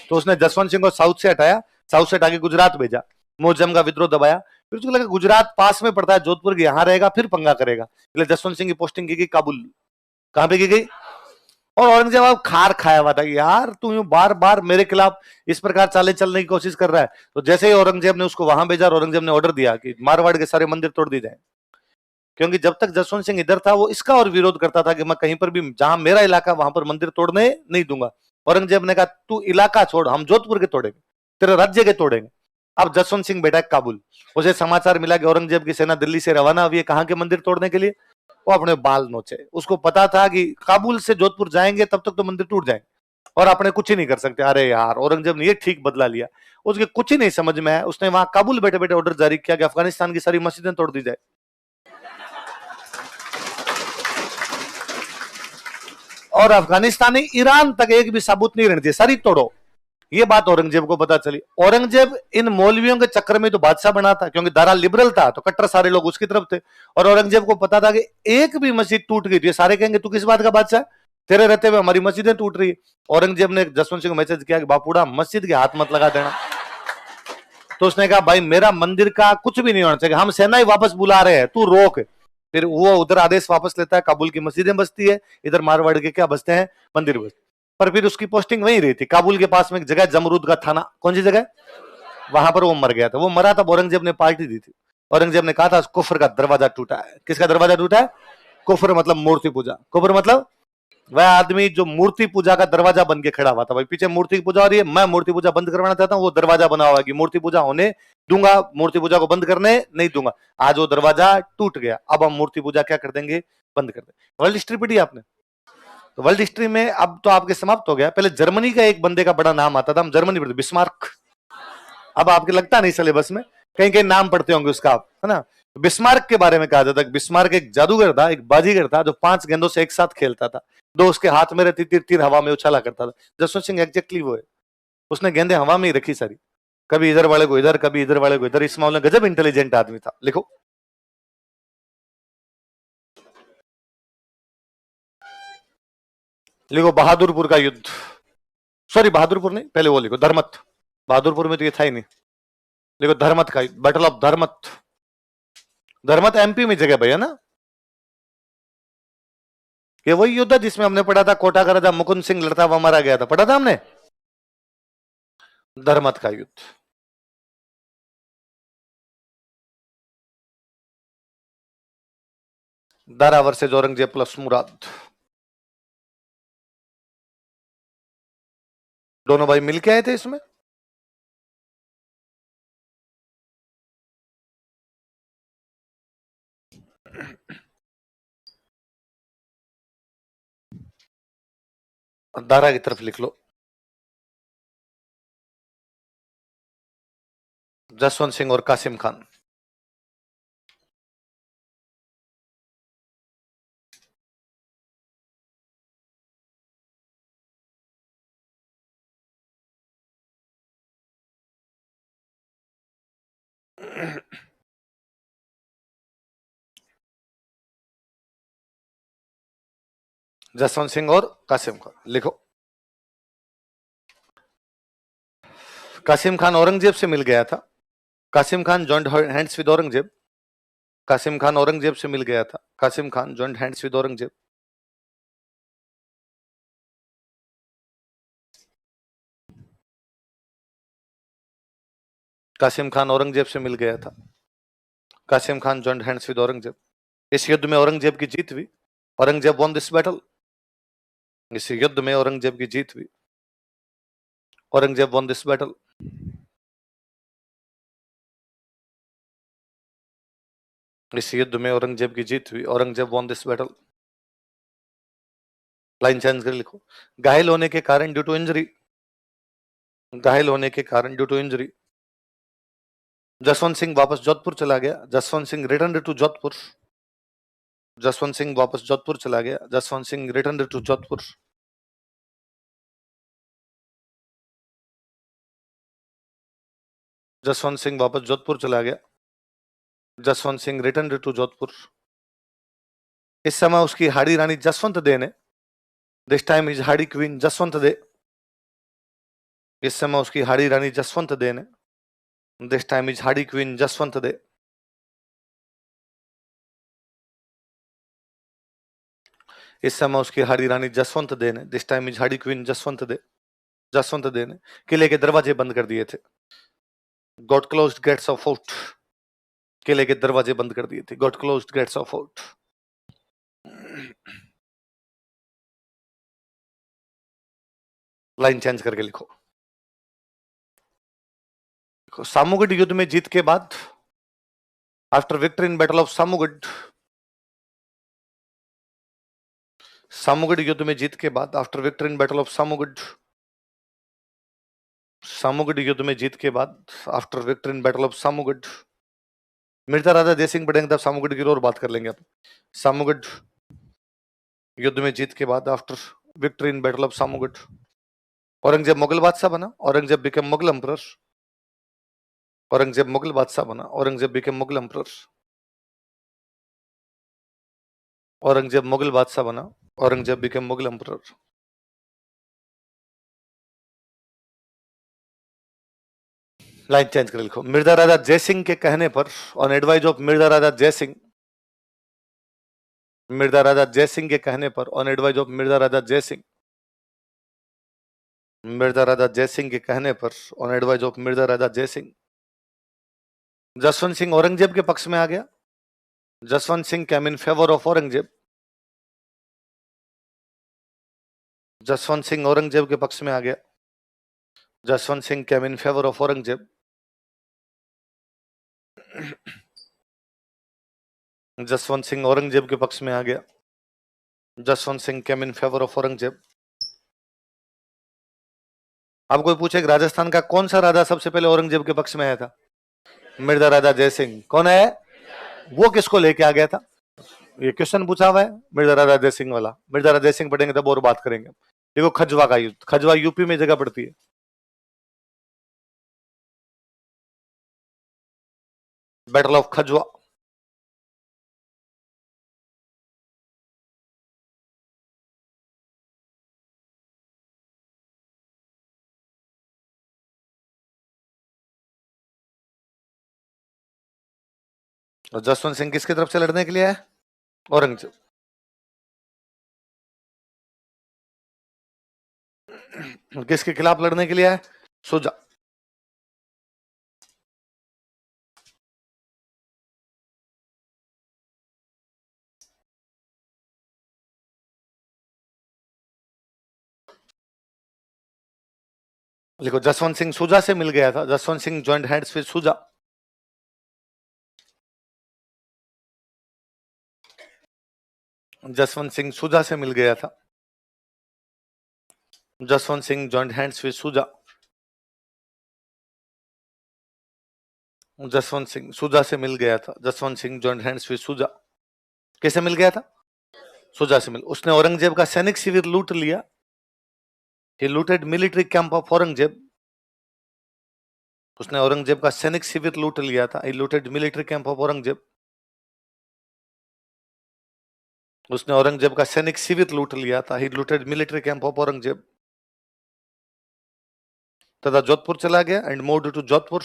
तो उसने जसवंत सिंह को साउथ से हटाया, साउथ से हटा के गुजरात भेजा। मुअज्जम का विद्रोह दबाया। फिर उसको लगा गुजरात पास में पड़ता है, जोधपुर के यहां रहेगा, फिर पंगा करेगा, इसलिए जसवंत सिंह की पोस्टिंग की गई काबुल। कहां पे की गई? और औरंगजेब अब खार खाया हुआ था, यार तू यूं बार बार मेरे खिलाफ इस प्रकार चाले चलने की कोशिश कर रहा है। तो जैसे ही औरंगजेब ने उसको वहां भेजा, औरंगजेब ने ऑर्डर दिया कि मारवाड़ के सारे मंदिर तोड़ दिए जाए। क्योंकि जब तक जसवंत सिंह इधर था, वो इसका और विरोध करता था कि मैं कहीं पर भी, जहां मेरा इलाका वहां पर मंदिर तोड़ने नहीं दूंगा। औरंगजेब ने कहा तू इलाका छोड़, हम जोधपुर के तोड़ेंगे, तेरे राज्य के तोड़ेंगे। अब जसवंत सिंह बैठा काबुल। उसे समाचार मिला कि औरंगजेब की सेना दिल्ली से रवाना हुई है, कहां के मंदिर तोड़ने के लिए। वो अपने बाल नोचे। उसको पता था कि काबुल से जोधपुर जाएंगे तब तक तो मंदिर टूट जाएंगे और अपने कुछ ही नहीं कर सकते। अरे यार, औरंगजेब ने ये ठीक बदला लिया। उसके कुछ ही नहीं समझ में आया। उसने वहां काबुल बैठे बैठे ऑर्डर जारी किया कि अफगानिस्तान की सारी मस्जिदें तोड़ दी जाए। और अफगानिस्तान ने ईरान तक एक भी साबुत नहीं रहने दिए, सारी तोड़ो। ये बात औरंगजेब को पता चली। औरंगजेब इन मौलवियों के चक्कर में तो बादशाह बना था, क्योंकि दारा लिबरल था, तो कट्टर सारे लोग उसकी तरफ थे। और औरंगजेब को पता था कि एक भी मस्जिद टूट गई तो ये सारे कहेंगे तू किस बात का बादशाह, तेरे रहते हुए हमारी मस्जिदें टूट रही है। औरंगजेब ने जसवंत सिंह को मैसेज किया कि बापूड़ा मस्जिद के हाथ मत लगा देना। तो उसने कहा भाई मेरा मंदिर का कुछ भी नहीं होना चाहिए, हम सेना ही वापस बुला रहे हैं, तू रोक। फिर वो उधर आदेश वापस लेता है, काबुल की मस्जिदें बसती है, इधर मारवाड़ के क्या बसते हैं, मंदिर बसते। पर फिर उसकी पोस्टिंग वहीं रही थी, काबुल के पास में एक जगह जमरूद का थाना, कौन सी जगह, वहां पर वो मर गया था। वो मरा था, औरंगजेब ने पार्टी दी थी। औरंगजेब ने कहा था कुफर का दरवाजा टूटा है। किसका दरवाजा टूटा है? कुफर मतलब मूर्ति पूजा। कुफर मतलब वह आदमी जो मूर्ति पूजा का दरवाजा बन के खड़ा हुआ था। भाई पीछे मूर्ति की पूजा हो रही है, मैं मूर्ति पूजा बंद करवाना चाहता हूँ, वो दरवाजा बना हुआ है कि मूर्ति पूजा होने दूंगा, मूर्ति पूजा को बंद करने नहीं दूंगा। आज वो दरवाजा टूट गया, अब हम मूर्ति पूजा क्या कर देंगे, बंद कर देंगे। वर्ल्ड हिस्ट्री पढ़ी आपने? तो वर्ल्ड हिस्ट्री में अब तो आपके समाप्त हो गया। पहले जर्मनी का एक बंदे का बड़ा नाम आता था, हम जर्मनी पढ़ते, बिस्मार्क। अब आपके लगता नहीं सिलेबस में, कहीं कहीं नाम पढ़ते होंगे उसका आप, है ना। बिस्मार्क के बारे में कहा जाता है, बिस्मार्क एक जादूगर था, एक बाजीगर था, जो 5 गेंदों से एक साथ खेलता था। 2 उसके हाथ में रहती, तीर तीर हवा में उछाला करता था। जसवंत सिंह एग्जैक्टली वो है। उसने गेंदे हवा में ही रखी सारी, कभी इधर वाले को इधर, कभी इधर वाले को इधर। इस मामले में गजब इंटेलिजेंट आदमी था। लिखो, लिखो बहादुरपुर का युद्ध। सॉरी बहादुरपुर नहीं, पहले वो लिखो धर्मत। बहादुरपुर में तो ये था ही नहीं। लिखो धर्मत का, battle of Dharmat. Dharmat MP में जगह भैया ना, ये वही युद्ध है जिसमें हमने पढ़ा था कोटा का राजा मुकुंद सिंह लड़ता हुआ मारा गया था, पढ़ा था हमने, धर्मत का युद्ध। दारा वर्सेज औरंगजेब प्लस मुराद, दोनों भाई मिलके आए थे इसमें। दारा की तरफ लिख लो, जसवंत सिंह और कासिम खान। जसवंत सिंह और कासिम खान लिखो। कासिम खान औरंगजेब से मिल गया था, Qasim Khan joint hands with Aurangzeb, Qasim Khan Aurangzeb से मिल गया था, Qasim Khan joint hands with Aurangzeb. Qasim Khan Aurangzeb से मिल गया था, Qasim Khan joint hands with Aurangzeb. इस युद्ध में औरंगजेब की जीत हुई, औरंगजेब वॉन दिस बैटल। इस युद्ध में औरंगजेब की जीत हुई, औरंगजेब वॉन दिस बैटल। इस युद्ध में औरंगजेब की जीत हुई, Aurangzeb von this battle. Line change कर लिखो, घायल होने के कारण ड्यू टू इंजरी, घायल होने के कारण due to injury. Jaswant Singh वापस जोधपुर चला गया, जसवंत सिंह रिटर्न टू जोधपुर, जसवंत सिंह वापस जोधपुर चला गया, जसवंत सिंह रिटर्न टू जोधपुर। जसवंत सिंह वापस जोधपुर चला गया, जसवंत सिंह रिटर्न टू जोधपुर। इस समय उसकी हाड़ी रानी जसवंत दे ने, this time is Hadi queen Jaswant De, इस समय उसकी हाड़ी रानी जसवंत दे ने, this time is Hadi queen Jaswant De. इस समय उसकी हाड़ी रानी जसवंत दे ने, this time is Hadi queen Jaswant De, Jaswant De ने किले के दरवाजे बंद कर दिए थे, got closed gates of fort, किले के दरवाजे बंद कर दिए थे, got closed gates of fort. Line change करके लिखो, सामुगढ़ युद्ध में जीत के बाद, after victory in battle of Samugarh, Samugarh युद्ध में जीत के बाद, after victory in battle of Samugarh, Samugarh युद्ध में जीत के बाद, after victory in battle of Samugarh, Mirza Raja Jaisingh पढ़ेंगे तब सामुगढ़ की और बात कर लेंगे आप। सामुगढ़ युद्ध में जीत के बाद, after victory in battle of Samugarh, Aurangzeb Mughal बादशाह बना, औरंगजेब बिकेम मुगल एम्परर, औरंगजेब मुगल बादशाह बना, औरंगजेब बिकेम मुगल एम्परर, औरंगजेब मुगल बादशाह बना, Aurangzeb became Mughal emperor. Line change कर लिखो, मिर्जा राजा जयसिंह के कहने पर, on advice of Mirza Raja Jaisingh, Mirza Raja Jaisingh के कहने पर, on advice of Mirza Raja Jaisingh, Mirza Raja Jaisingh के कहने पर, on advice of Mirza Raja Jai Singh, Jaswant Singh Aurangzeb के पक्ष में आ गया, Jaswant Singh came in favour of Aurangzeb, Jaswant Singh Aurangzeb के पक्ष में आ गया, Jaswant Singh came in favour of Aurangzeb, Jaswant Singh Aurangzeb के पक्ष में आ गया, Jaswant Singh came in favour of Aurangzeb. अब कोई पूछे कि राजस्थान का कौन सा राजा सबसे पहले औरंगजेब के पक्ष में आया था? मिर्जा राजा जयसिंह। कौन है वो, किसको लेके आ गया था? ये क्वेश्चन पूछा हुआ है मिर्जा राजा जयसिंह वाला, मिर्जा राजा जयसिंह पढ़ेंगे तब और बात करेंगे। देखो खजवा का युद्ध, खजवा यूपी में जगह पड़ती है, बैटल ऑफ खजवा। और जसवंत सिंह किसकी तरफ से लड़ने के लिए है? औरंगजेब। किसके खिलाफ लड़ने के लिए है? सुजा। लिखो, जसवंत सिंह सुजा से मिल गया था। Jaswant Singh joined hands with Shuja. Jaswant Singh Shuja से मिल गया था। Jaswant Singh joined hands with Shuja. Jaswant Singh Shuja से मिल गया था। Jaswant Singh joined hands with Shuja. कैसे मिल गया था? सुजा से मिल। उसने औरंगजेब का सैनिक शिविर लूट लिया। He looted military camp of Aurangzeb. उसने औरंगजेब का सैनिक शिविर लूट लिया था। He looted military camp of Aurangzeb. उसने औरंगजेब का सैनिक शिविर लूट लिया था। He looted military camp of Aurangzeb. तथा जोधपुर चला गया एंड मूव्ड टू जोधपुर।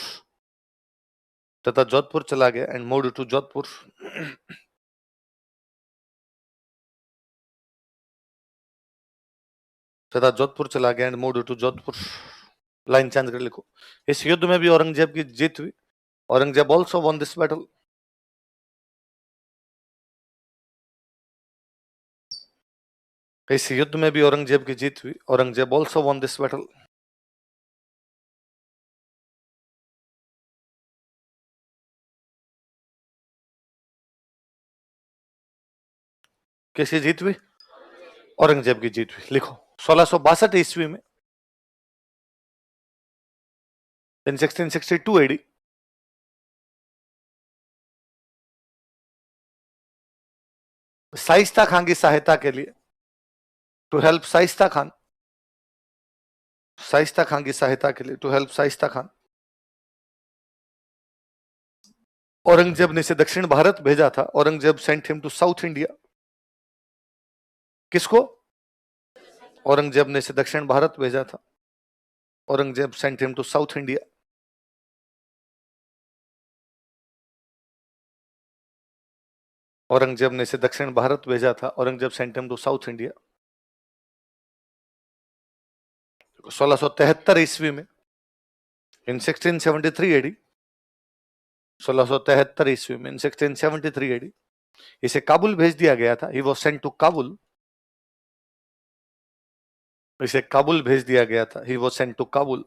तथा जोधपुर चला गया एंड मूव्ड टू जोधपुर। तथा जोधपुर चला गया and moved to Jodhpur. Line change कर लिखो। इस युद्ध में भी औरंगजेब की जीत हुई। Aurangzeb also von this battle. इस युद्ध में भी औरंगजेब की जीत हुई। Aurangzeb also von this battle. किसकी जीत हुई? औरंगजेब की जीत हुई। लिखो, 1662 ईस्वी में, इन 1662 AD, शाइस्ता खान की सहायता के लिए, टू हेल्प शाइस्ता खान, शाइस्ता खान की सहायता के लिए, टू हेल्प शाइस्ता खान, औरंगजेब ने इसे दक्षिण भारत भेजा था। Aurangzeb sent him to South India. किसको? औरंगजेब ने इसे दक्षिण भारत भेजा था। Aurangzeb sent him to South India. Aurangzeb ने इसे दक्षिण भारत भेजा था। Aurangzeb sent him to South India. 1673 ईस्वी में, इन 1673 AD, 1673 ईस्वी में, इन 1673 AD, इसे काबुल भेज दिया गया था। He was sent to Kabul. इसे काबुल भेज दिया गया था। He was sent to Kabul.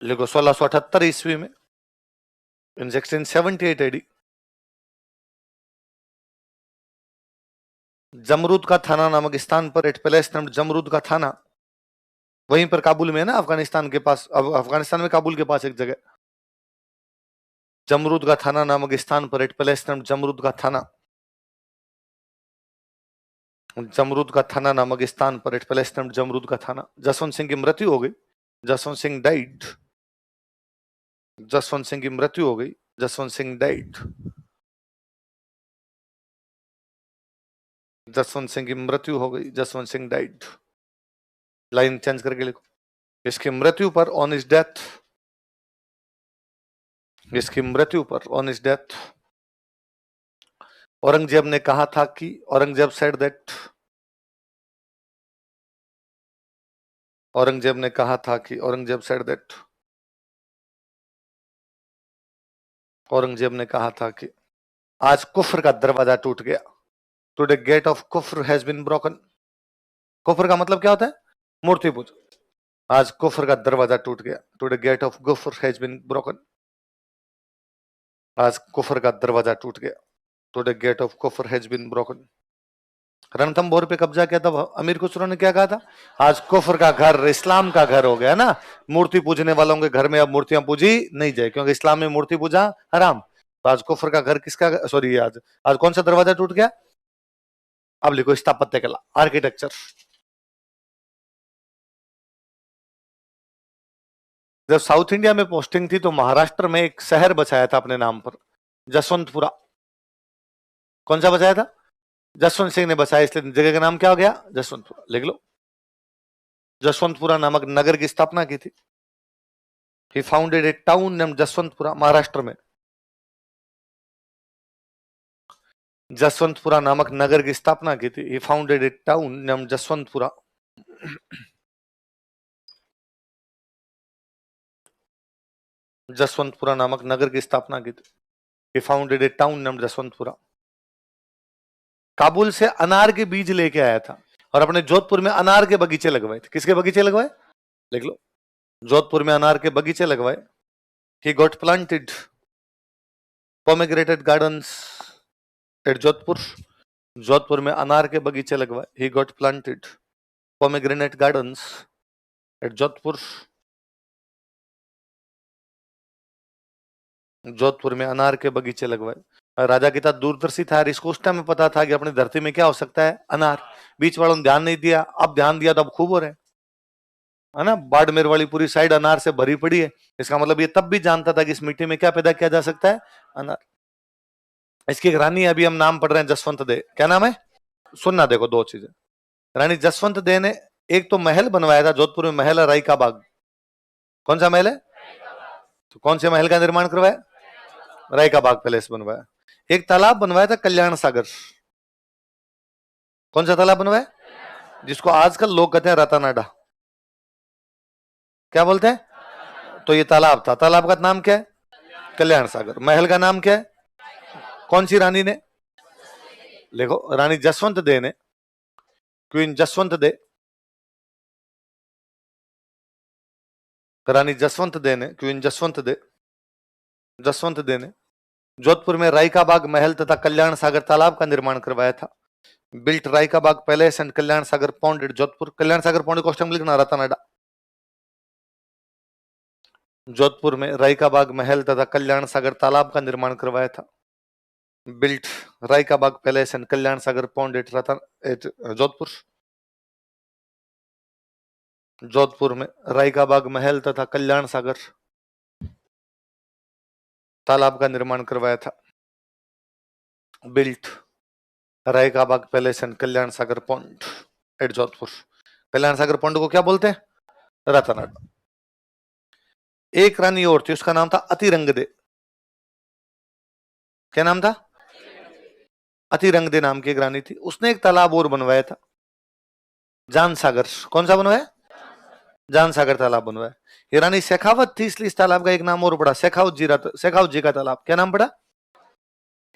लिखो, 1678 ईस्वी में, इन 1678 AD, जमरूद का थाना नामक स्थान पर, एट प्लेस नेम्ड जमरूद का थाना, वहीं पर काबुल में है ना, अफगानिस्तान के पास। अब अफगानिस्तान में काबुल के पास एक जगह, जमरूद का थाना नामक स्थान पर, एट प्लेस नेम्ड जमरूद का थाना, जमरूद का थाना नामक स्थान पर, एट प्लेस नेम्ड जमरूद का थाना, जसवंत सिंह की मृत्यु हो गई। जसवंत सिंह डाइड। जसवंत सिंह की मृत्यु हो गई। जसवंत सिंह डाइड। जसवंत सिंह की मृत्यु हो गई। Jaswant Singh died. Line change करके लिखो, इसकी मृत्यु पर, ऑन इज डेथ, इसकी मृत्यु पर, ऑन इज डेथ, औरंगजेब ने कहा था कि, औरंगजेब सेड दैट, औरंगजेब ने कहा था कि, औरंगजेब सेड दैट, औरंगजेब ने कहा था कि आज कुफ्र का दरवाजा टूट गया। Today gate of kufr has been broken. कुफ्र का मतलब क्या होता है? मूर्ति पूजा। आज कुफ्र का दरवाजा टूट गया। Today gate of kufr has been broken. आज कुफ्र का दरवाजा टूट गया। Today gate of kufr has been broken. Ranthambore पे कब्जा किया था अमीर खुसरो ने, क्या कहा था? आज कुफ्र का घर इस्लाम का घर हो गया ना। मूर्ति पूजने वालों के घर में अब मूर्तियां पूजी नहीं जाए, क्योंकि इस्लाम में मूर्ति पूजा हराम। तो आज कुफ्र का घर किसका, सॉरी, आज आज कौन सा दरवाजा टूट गया? अब लिखो, स्थापत्य कला, आर्किटेक्चर। जब साउथ इंडिया में पोस्टिंग थी तो महाराष्ट्र में एक शहर बसाया था अपने नाम पर, जसवंतपुरा। कौन सा बसाया था? जसवंत सिंह ने बसाया, इसलिए जगह का नाम क्या हो गया? जसवंतपुरा। लिख लो। जसवंतपुरा नामक नगर की स्थापना की थी? ही फाउंडेड ए टाउन नेम जसवंतपुरा, महाराष्ट्र में। जसवंतपुरा नामक नगर की स्थापना की थी। ही फाउंडेड ए टाउन नेम जसवंतपुरा। जसवंतपुरा नामक नगर की स्थापना की थी। ही फाउंडेड ए टाउन नेम जसवंतपुरा। काबुल से अनार के बीज लेके आया था और अपने जोधपुर में अनार के बगीचे लगवाए थे। किसके बगीचे लगवाए? लिख लो। जोधपुर में अनार के बगीचे लगवाए। He got planted pomegranate gardens at Jodhpur. Jodhpur में अनार के बगीचे लगवाए। He got planted pomegranate gardens at Jodhpur. Jodhpur में अनार के बगीचे लगवाए। राजा कितना दूरदर्शी था, इसको उस टाइम में पता था कि अपनी धरती में क्या हो सकता है, अनार। बीच वालों ने ध्यान नहीं दिया, अब ध्यान दिया तो अब खूब हो रहे है ना। बाड़मेर वाली पूरी साइड अनार से भरी पड़ी है। इसका मतलब ये तब भी जानता था कि इस मिट्टी में क्या पैदा किया जा सकता है, अनार। इसकी एक रानी अभी हम नाम पढ़ रहे हैं, जसवंत दे। क्या नाम है? सुनना, देखो दो चीजें। रानी जसवंत दे ने एक तो महल बनवाया था जोधपुर में, महल है राई का बाग। कौन सा महल है? तो कौन से महल का निर्माण करवाया? राय का बाग पैलेस बनवाया। एक तालाब बनवाया था कल्याण सागर। कौन सा तालाब बनवाया? जिसको आजकल लोग कहते हैं रतनाडा। क्या बोलते हैं? तो ये तालाब था। तालाब का नाम क्या है? कल्याण सागर। महल का नाम क्या है? कौन सी रानी ने? देखो, रानी जसवंत दे ने, क्वीन जसवंत दे, रानी जसवंत दे ने, क्वीन जसवंत दे, जसवंत दे ने जोधपुर में राय का बाग महल तथा कल्याण सागर तालाब का निर्माण करवाया था। Built Rai ka Bagh palace and Kalyan Sagar pond at Jodhpur. Kalyan Sagar pond को लिखना रतनाडा। जोधपुर में राय का बाग महल तथा कल्याण सागर तालाब का निर्माण करवाया था। Built Rai ka Bagh palace and Kalyan Sagar pond at Jodhpur. Jodhpur में राय का बाग महल तथा कल्याण सागर तालाब का निर्माण करवाया था। Built Rai ka Bagh palace and Kalyan Sagar pond at Jodhpur. Kalyan Sagar pond को क्या बोलते हैं? रतनाडा। एक रानी और थी, उसका नाम था अतिरंगदे। क्या नाम था? अतिरंगदे नाम की एक रानी थी। उसने एक तालाब और बनवाया था, जान सागर। कौन सा बनवाया? जान सागर तालाब बनवाया। ये रानी शेखावत थी, इसलिए इस तालाब का एक नाम और पड़ा, शेखावत जी का तालाब। क्या नाम पड़ा?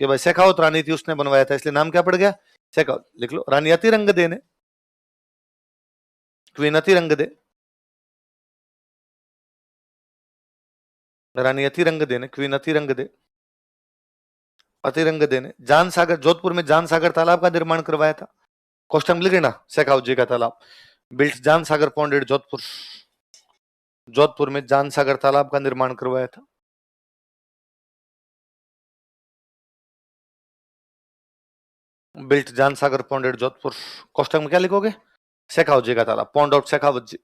कि भाई शेखावत रानी थी, उसने बनवाया था, इसलिए नाम क्या पड़ गया? शेखावत। लिख लो। रानी अतिरंगदे ने, क्वीन अतिरंगदे, रानी अतिरंगदे ने, क्वीन अतिरंगदे, अतिरंगदे ने जान सागर, जोधपुर में जान सागर तालाब का निर्माण करवाया था। क्वेश्चन लिख लेना, शेखावत जी का तालाब। बिल्ट जान सागर पॉन्ड एट जोधपुर। जोधपुर में जान सागर तालाब का निर्माण करवाया था। बिल्ट जान सागर पॉन्ड एट जोधपुर। क्वेश्चन में क्या लिखोगे? शेखावत जी का तालाब, पॉन्ड आउट शेखावत जी।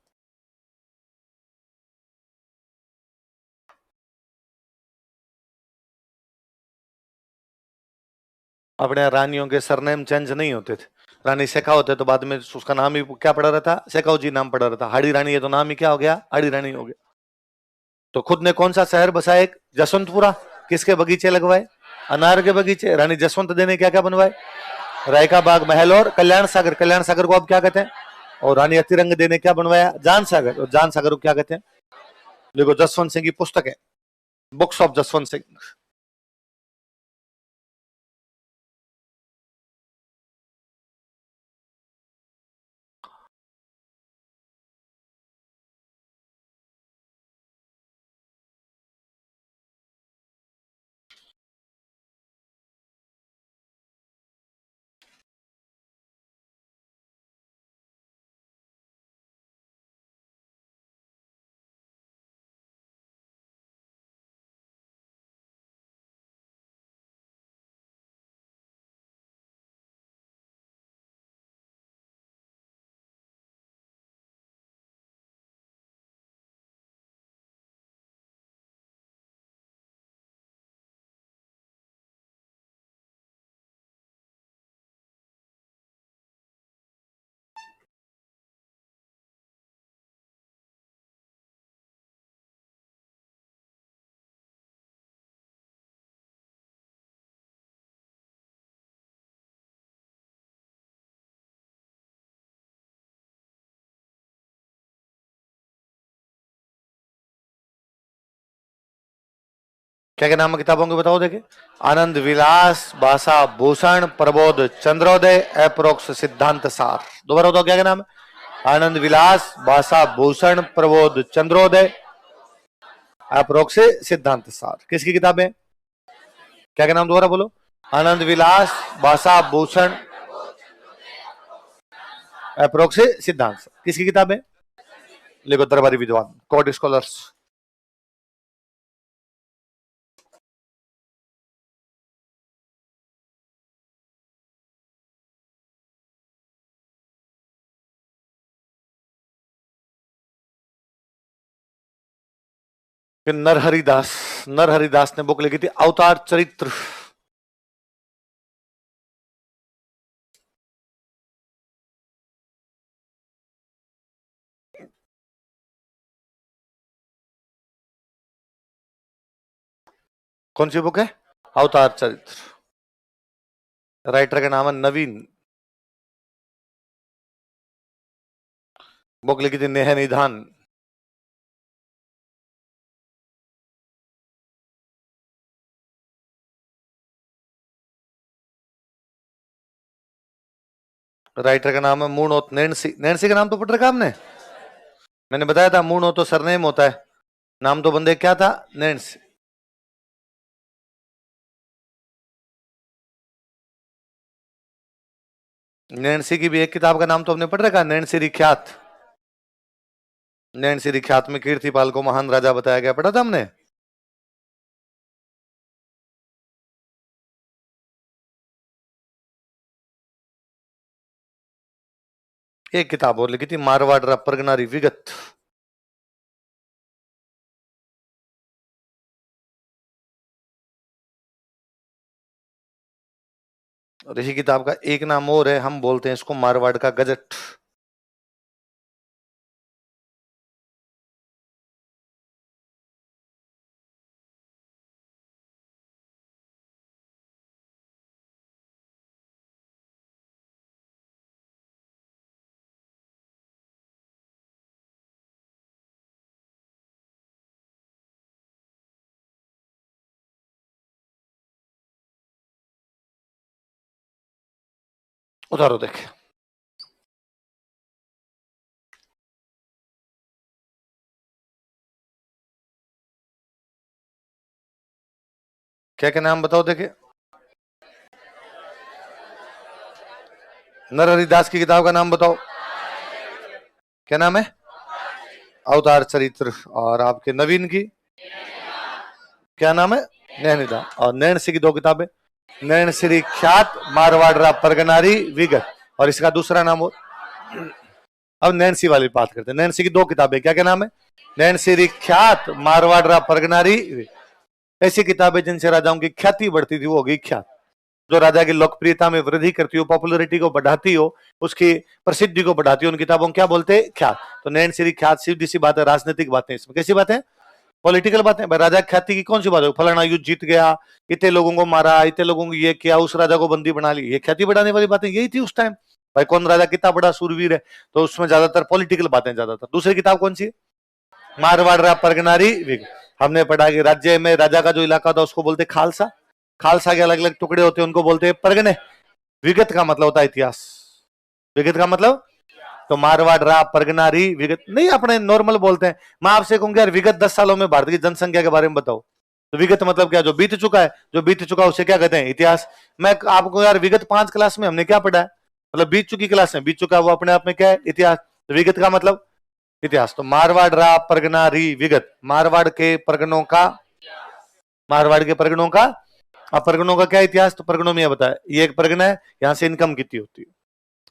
अपने रानियों के सरनेम चेंज नहीं होते थे। रानी शेखावत है तो बाद में उसका नाम ही क्या पड़ा रहता? शेखावत जी नाम पड़ा रहता। हाड़ी रानी है तो नाम ही क्या हो गया? हाड़ी रानी हो गया। तो खुद ने कौन सा शहर बसाया? एक जसवंतपुरा। किसके बगीचे लगवाए? अनार के बगीचे। रानी जसवंत दे ने क्या क्या बनवाए? राय का बाग महल और कल्याण सागर। कल्याण सागर को अब क्या कहते हैं? और रानी अतिरंग दे ने क्या बनवाया? जान सागर। और जान सागर को क्या कहते हैं? देखो, जसवंत सिंह की पुस्तक है, बुक्स ऑफ जसवंत सिंह। क्या क्या नाम है किताबों के बताओ देखे। आनंद विलास, भाषा भूषण, प्रबोध चंद्रोदय, अप्रोक्ष सिद्धांत सार। दोबारा बताओ क्या क्या नाम है। आनंद विलास, भाषा भूषण, प्रबोध चंद्रोदय, अप्रोक्ष सिद्धांत सार। किसकी किताबें। क्या क्या नाम दोबारा बोलो। आनंद विलास, भाषा भूषण, अप्रोक्स सिद्धांत। किसकी किताबें। लिखो दरबारी विद्वान, कोर्ट स्कॉलर्स। फिर नरहरिदास ने बुक लिखी थी अवतार चरित्र। कौन सी बुक है। अवतार चरित्र। राइटर का नाम है नवीन। बुक लिखी थी नेह निधान। राइटर का नाम है मूणोत नैन्सी। नैन्सी का नाम तो पढ़ रखा आपने। मैंने बताया था मूणोत तो सरनेम होता है, नाम तो बंदे क्या था, नैन्सी। नैन्सी की भी एक किताब का नाम तो हमने पढ़ रखा, नैन्सी रिख्यात। नैन्सी रिख्यात में कीर्तिपाल को महान राजा बताया गया, पढ़ा था हमने। एक किताब और लिखी थी मारवाड़ परगनारी विगत। और इसी किताब का एक नाम और है, हम बोलते हैं इसको मारवाड़ का गजट। उतारो देखे। क्या क्या नाम बताओ देखे। नरहरिदास की किताब का नाम बताओ। क्या नाम है। अवतार चरित्र। और आपके नवीन की क्या नाम है। नैनिदा। और नैन सिंह की दो किताबें, नैन श्री ख्यात मारवाड़ परगनारी विगत, और इसका दूसरा नाम हो। अब नैन्सी वाली बात करते हैं। नैन्सी की दो किताबें, क्या क्या नाम है। नैन्सी ख्यात मारवाड़ परगनारी। ऐसी किताबें जिनसे राजाओं की ख्याति बढ़ती थी वो होगी ख्यात, जो राजा की लोकप्रियता में वृद्धि करती हो, पॉपुलरिटी को बढ़ाती हो, उसकी प्रसिद्धि को बढ़ाती हो, उन किताबों को क्या बोलते हैं, ख्यात। तो नैन्सी ख्यात सीधी सी बात है, राजनीतिक बातें इसमें। कैसी बातें, पॉलिटिकल बातें। भाई राजा ख्याति की कौन सी बात है, फलाना युद्ध जीत गया, इतने लोगों को मारा, इतने लोगों को ये किया, उस राजा को बंदी बना ली, ये ख्याति बढ़ाने वाली बातें यही थी उस टाइम। भाई कौन राजा कितना बड़ा सूरवीर है, तो उसमें ज्यादातर पॉलिटिकल बातें ज्यादातर। दूसरी किताब कौन सी, मारवाड़ परगनारी विग। हमने पढ़ा कि राज्य में राजा का जो इलाका था उसको बोलते खालसा, खालसा के अलग अलग टुकड़े होते हैं उनको बोलते हैं परगने। विगत का मतलब होता है इतिहास, विगत का मतलब, तो मारवाड़ परगनारी विगत नहीं, अपने नॉर्मल बोलते हैं। मैं आपसे कहूंगा यार विगत 10 सालों में भारत की जनसंख्या के बारे में बताओ, तो विगत मतलब क्या, जो बीत चुका है, जो बीत चुका है उसे क्या कहते हैं, इतिहास। मैं आपको यार विगत 5 क्लास में हमने क्या पढ़ा है, मतलब बीत चुकी क्लास में, बीत चुका है वो अपने आप में क्या है, इतिहास। तो विगत का मतलब इतिहास। तो मारवाड़ परगनारी विगत, मारवाड़ के परगनों का, मारवाड़ के परगनों का, अब परगनों का क्या इतिहास, तो परगनों में यह बताया, ये एक परगना है, यहाँ से इनकम कितनी होती है,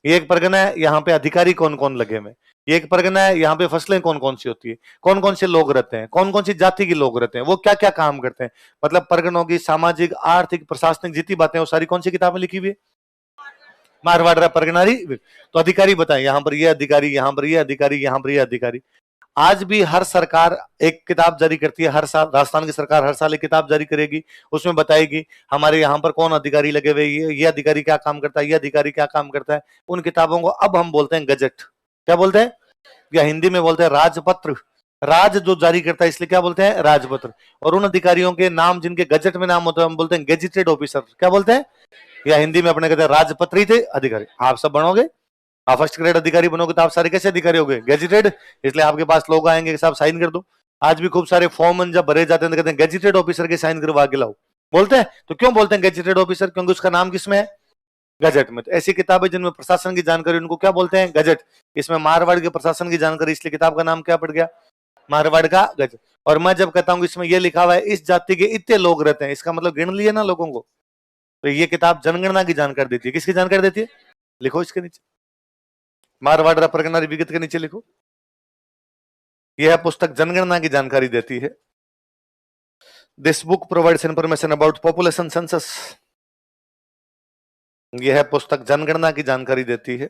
ये एक परगना है, यहाँ पे अधिकारी कौन कौन लगे हुए, ये एक परगना है, यहाँ पे फसलें कौन कौन सी होती है, कौन कौन से लोग रहते हैं, कौन कौन सी जाति के लोग रहते हैं, वो क्या क्या काम करते हैं। मतलब परगनों की सामाजिक आर्थिक प्रशासनिक जितनी बातें वो सारी कौन सी किताब में लिखी हुई है, मारवाड़ परगनारी। तो अधिकारी बताए, यहाँ पर ये अधिकारी, यहाँ पर ये अधिकारी, यहाँ पर ये अधिकारी। आज भी हर सरकार एक किताब जारी करती है, हर साल राजस्थान की सरकार हर साल एक किताब जारी करेगी, उसमें बताएगी हमारे यहाँ पर कौन अधिकारी लगे हुए, ये अधिकारी क्या काम करता है, ये अधिकारी क्या काम करता है। उन किताबों को अब हम बोलते हैं गजट। क्या बोलते हैं, या हिंदी में बोलते हैं राजपत्र। राज जो जारी करता है इसलिए क्या बोलते हैं, राजपत्र। और उन अधिकारियों के नाम जिनके गजट में नाम होता है हम बोलते हैं गेजिटेड ऑफिसर। क्या बोलते हैं, या हिंदी में अपने कहते हैं राजपत्री थे अधिकारी। आप सब बनोगे, आप फर्स्ट ग्रेड अधिकारी बनोगे तो आप सारे कैसे अधिकारी हो गए, गेजिटेड। इसलिए आपके पास लोग आएंगे कि साहब साइन कर दो। आज भी खूब सारे फॉर्म जब भरे जाते हैं तो कहते हैं गेजिटेड ऑफिसर के साइन करवा के लाओ, बोलते हैं। तो क्यों बोलते हैं गेजिटेड ऑफिसर, क्योंकि उसका नाम किसमें है, गजट में। तो ऐसी किताबें जिनमें प्रशासन की जानकारी उनको क्या बोलते हैं, गजट। इसमें मारवाड़ के प्रशासन की जानकारी, इसलिए किताब का नाम क्या पड़ गया, मारवाड़ का गजट। और मैं जब कहता हूं इसमें यह लिखा हुआ है इस जाति के इतने लोग रहते हैं, इसका मतलब गिन लिए ना लोगों को। तो ये किताब जनगणना की जानकारी देती है। किसकी जानकारी देती है, लिखो इसके नीचे, मारवाड़ परगना विगत के नीचे लिखो। यह पुस्तक जनगणना की जानकारी देती है। This book provides information about population census. यह पुस्तक जनगणना की जानकारी देती है।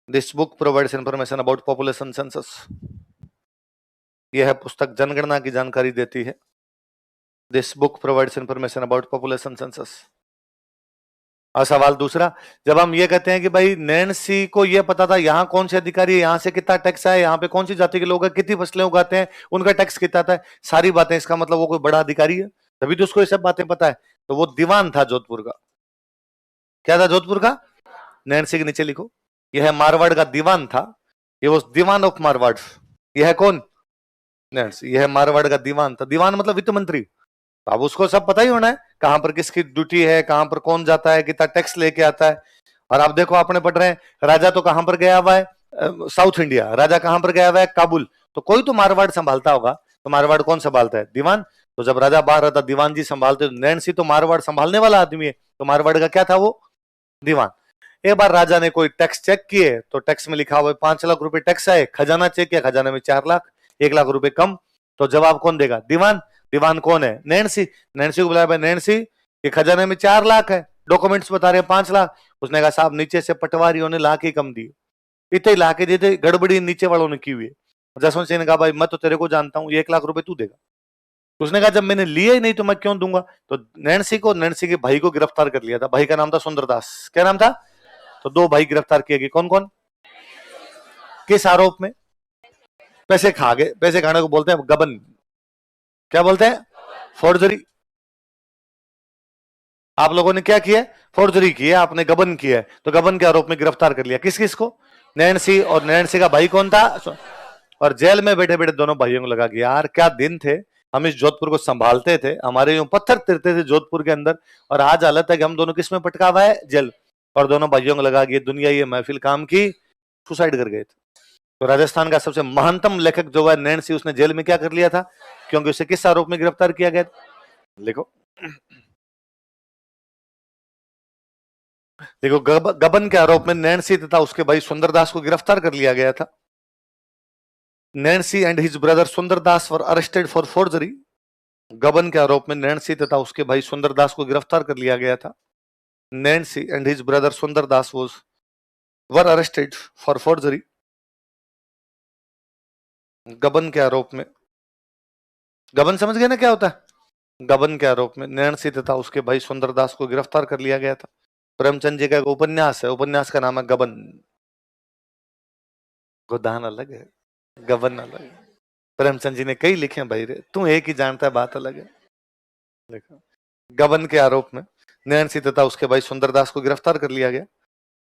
This book provides information about population census. यह पुस्तक जनगणना की जानकारी देती है। This book provides information about population census. और सवाल दूसरा, जब हम ये कहते हैं कि भाई नैन्सी को ये पता था यहाँ कौन से अधिकारी है, यहाँ से कितना टैक्स है, यहाँ पे कौन सी जाति के लोग हैं, कितनी फसलें उगाते हैं, उनका टैक्स कितना था, सारी बातें, इसका मतलब वो कोई बड़ा अधिकारी है, तभी तो उसको ये सब बातें पता है। तो वो दीवान था जोधपुर का। क्या था जोधपुर का, नैन्सी के नीचे लिखो, यह मारवाड़ का दीवान था। ये वो दीवान ऑफ मारवाड़। यह कौन, नैन्सी। यह मारवाड़ का दीवान था। दीवान मतलब वित्त मंत्री। अब उसको सब पता ही होना है कहां पर किसकी ड्यूटी है, कहां पर कौन जाता है, कितना टैक्स लेके आता है। और आप देखो आपने पढ़ रहे हैं, राजा तो कहां पर गया हुआ है, साउथ इंडिया। राजा कहां पर गया हुआ है, काबुल। तो कोई तो मारवाड़ संभालता होगा। तो मारवाड़ कौन संभालता है, दीवान। तो जब राजा बाहर रहता दीवान जी संभालते। नैन्सी तो मारवाड़ संभालने वाला आदमी है, तो मारवाड़ का क्या था, वो दीवान। एक बार राजा ने कोई टैक्स चेक किए, तो टैक्स में लिखा हुआ 5 लाख रुपए टैक्स आए। खजाना चेक किया, खजाने में 4 लाख, 1 लाख रुपए कम। तो जवाब कौन देगा, दीवान। दीवान कौन है, नैन्सी। नैन्सी को बुलाया, भाई नैन्सी ये खजाने में 4 लाख है, डॉक्यूमेंट्स बता रहे हैं 5 लाख। उसने कहा साहब नीचे से पटवारियों ने लाख ही कम दिए, इतने लाख के देते, गड़बड़ी नीचे वालों ने की हुई है। जसवंत सिंह ने कहा भाई मैं तो तेरे को जानता हूँ, ये 1 लाख रुपए तू देगा। तो उसने कहा जब मैंने लिए ही नहीं तो मैं क्यों दूंगा। तो नैन्सी को, नैन्सी के भाई को गिरफ्तार कर लिया था। भाई का नाम था सुंदरदास। क्या नाम था, तो 2 भाई गिरफ्तार किए गए। कौन कौन, किस आरोप में, पैसे खा गए। पैसे खाने को बोलते हैं गबन। क्या बोलते हैं, फोर्जरी। आप लोगों ने क्या किया, फोर्जरी की है, आपने गबन किया है। तो गबन के आरोप में गिरफ्तार कर लिया। किस किस को, नैन्सी। और नैन्सी का भाई कौन था, और जेल में बैठे बैठे दोनों भाइयों को लगा कि यार क्या दिन थे, हम इस जोधपुर को संभालते थे, हमारे यूं पत्थर तिरते थे जोधपुर के अंदर, और आज हालत है कि हम दोनों किस में पटका हुआ है, जेल। और दोनों भाइयों को लगा कि ये दुनिया, ये महफिल काम की, सुसाइड कर गए थे। तो राजस्थान का सबसे महानतम लेखक जो है नैन्सी, उसने जेल में क्या कर लिया था, क्योंकि उसे किस आरोप में गिरफ्तार किया गया, लिखो देखो, गबन के आरोप में नैन्सी तथा उसके भाई सुंदरदास को गिरफ्तार कर लिया गया था। Nancy and his brother Sundardas were arrested for forgery. गबन के आरोप में नैन्सी तथा उसके भाई सुंदरदास को गिरफ्तार कर लिया गया था। Nancy and his brother Sundardas were arrested for forgery. गबन के आरोप में, गबन समझ गए ना क्या होता है, गबन के आरोप में नैन्सी तथा उसके भाई सुंदरदास को गिरफ्तार कर लिया गया था। प्रेमचंद जी का एक उपन्यास है, उपन्यास का नाम है गबन। गोदान अलग है, गबन अलग है। प्रेमचंद जी ने कई लिखे हैं भाई रे, तू एक ही जानता है, बात अलग है। देखो, गबन के आरोप में नैन्सी तथा उसके भाई सुंदरदास को गिरफ्तार कर लिया गया।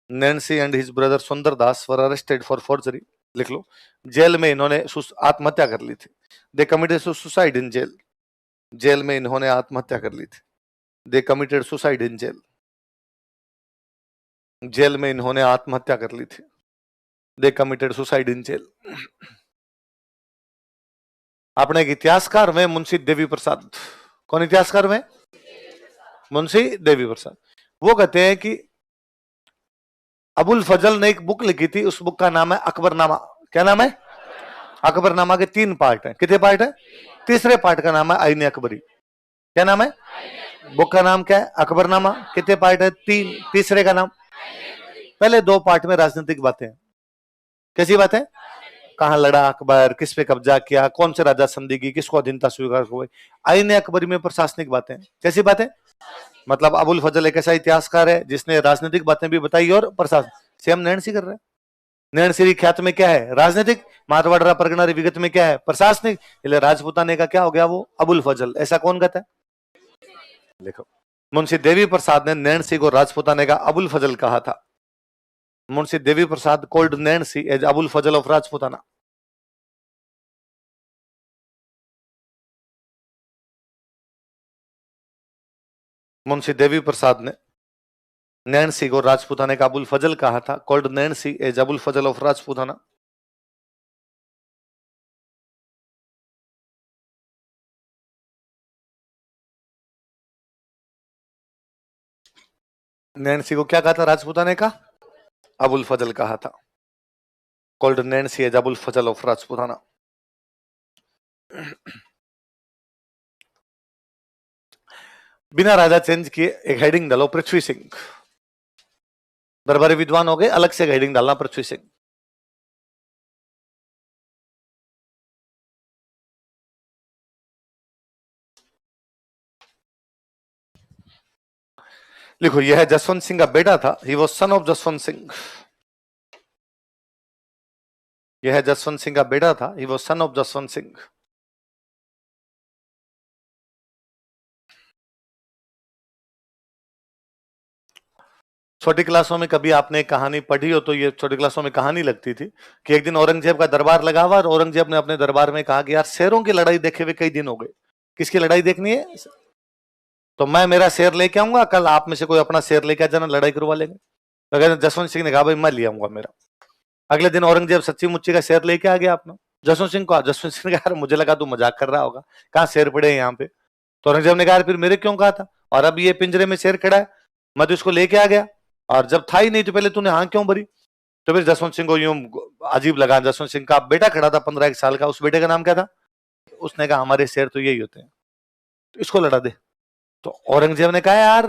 Nainsi and his brother Sundardas were arrested for forgery. लिख लो, जेल में इन्होंने आत्महत्या कर ली थी। They committed suicide in jail. Jail में इन्होंने आत्महत्या कर ली थी। They committed suicide in jail. Jail में इन्होंने आत्महत्या कर ली थी। They committed suicide in jail. अपने एक इतिहासकार हुए मुंशी देवी प्रसाद। कौन इतिहासकार हुए, मुंशी देवी प्रसाद। वो कहते हैं कि अबुल फजल ने एक बुक लिखी थी, उस बुक का नाम है अकबरनामा। क्या नाम है, अकबरनामा के 3 पार्ट हैं। कितने पार्ट है, तीसरे पार्ट का नाम है आईने अकबरी। क्या नाम है, बुक का नाम क्या है, अकबरनामा। कितने पार्ट है, 3। तीसरे का नाम, पहले 2 पार्ट में राजनीतिक बातें। कैसी बातें, कहां लड़ा अकबर, किस पे कब्जा किया, कौन से राजा संधि की, किसको अधीनता स्वीकार हुई। आईने अकबरी में प्रशासनिक बातें। कैसी बातें, मतलब अबुल फजल एक ऐसा इतिहासकार है जिसने राजनीतिक बातें भी बताई और प्रशासन। सेम नैन्सी कर रहे हैं। नैणसिरी ख्यात में क्या है? राजनीतिक। मारवाड़ परगनारी विगत में क्या है? प्रशासनिक। इसलिए राजपूताने का क्या हो गया? वो अबुल फजल। ऐसा कौन कहता है? देखो, मुंशी देवी प्रसाद ने नैणसी को राजपूताने का अबुल फजल कहा था। Munshi Devi Prasad called Nainsi as Abul Fazal of Rajputana. Munshi Devi Prasad ने नैणसी को राजपूताने का अबुल फजल कहा था, called Nainsi as Abul Fazal of Rajputana. Nainsi को क्या कहा था राजपूताने का? अबुल फजल कहा था, called Nainsi as Abul Fazal of Rajputana. बिना राजा चेंज किए एक हेडिंग डालो, पृथ्वी सिंह। दरबारी विद्वान हो गए, अलग से हेडिंग डालना पृथ्वी सिंह। लिखो, यह जसवंत सिंह का बेटा था। He was son of Jaswant Singh. यह जसवंत सिंह का बेटा था। He was son of Jaswant Singh. छोटी क्लासों में कभी आपने एक कहानी पढ़ी हो तो ये छोटी क्लासों में कहानी लगती थी कि एक दिन औरंगजेब का दरबार लगा हुआ और औरंगजेब ने अपने दरबार में कहा कि यार शेरों की लड़ाई देखे हुए कई दिन हो गए, किसकी लड़ाई देखनी है? तो मैं मेरा शेर लेके आऊंगा, कल आप में से कोई अपना शेर लेके आ जाना, लड़ाई करवा लेंगे। तो कहते जसवंत सिंह ने कहा भाई मैं ले आऊंगा मेरा। अगले दिन औरंगजेब सच्ची मुच्ची का शेर लेके आ गया अपना। जसवंत सिंह को, जसवंत सिंह ने कहा मुझे लगा तू मजाक कर रहा होगा, कहाँ शेर पड़े यहाँ पे। तो औरंगजेब ने कहा फिर मेरे क्यों कहा था, और अब ये पिंजरे में शेर खड़ा है, मैं तो इसको लेके आ गया, और जब था ही नहीं तो पहले तूने हाँ क्यों भरी? तो फिर जसवंत सिंह को यूं अजीब लगा। जसवंत सिंह का बेटा खड़ा था 15 साल का, उस बेटे का नाम क्या था? उसने कहा हमारे शेर तो यही होते हैं, तो इसको लड़ा दे। तो औरंगजेब ने कहा यार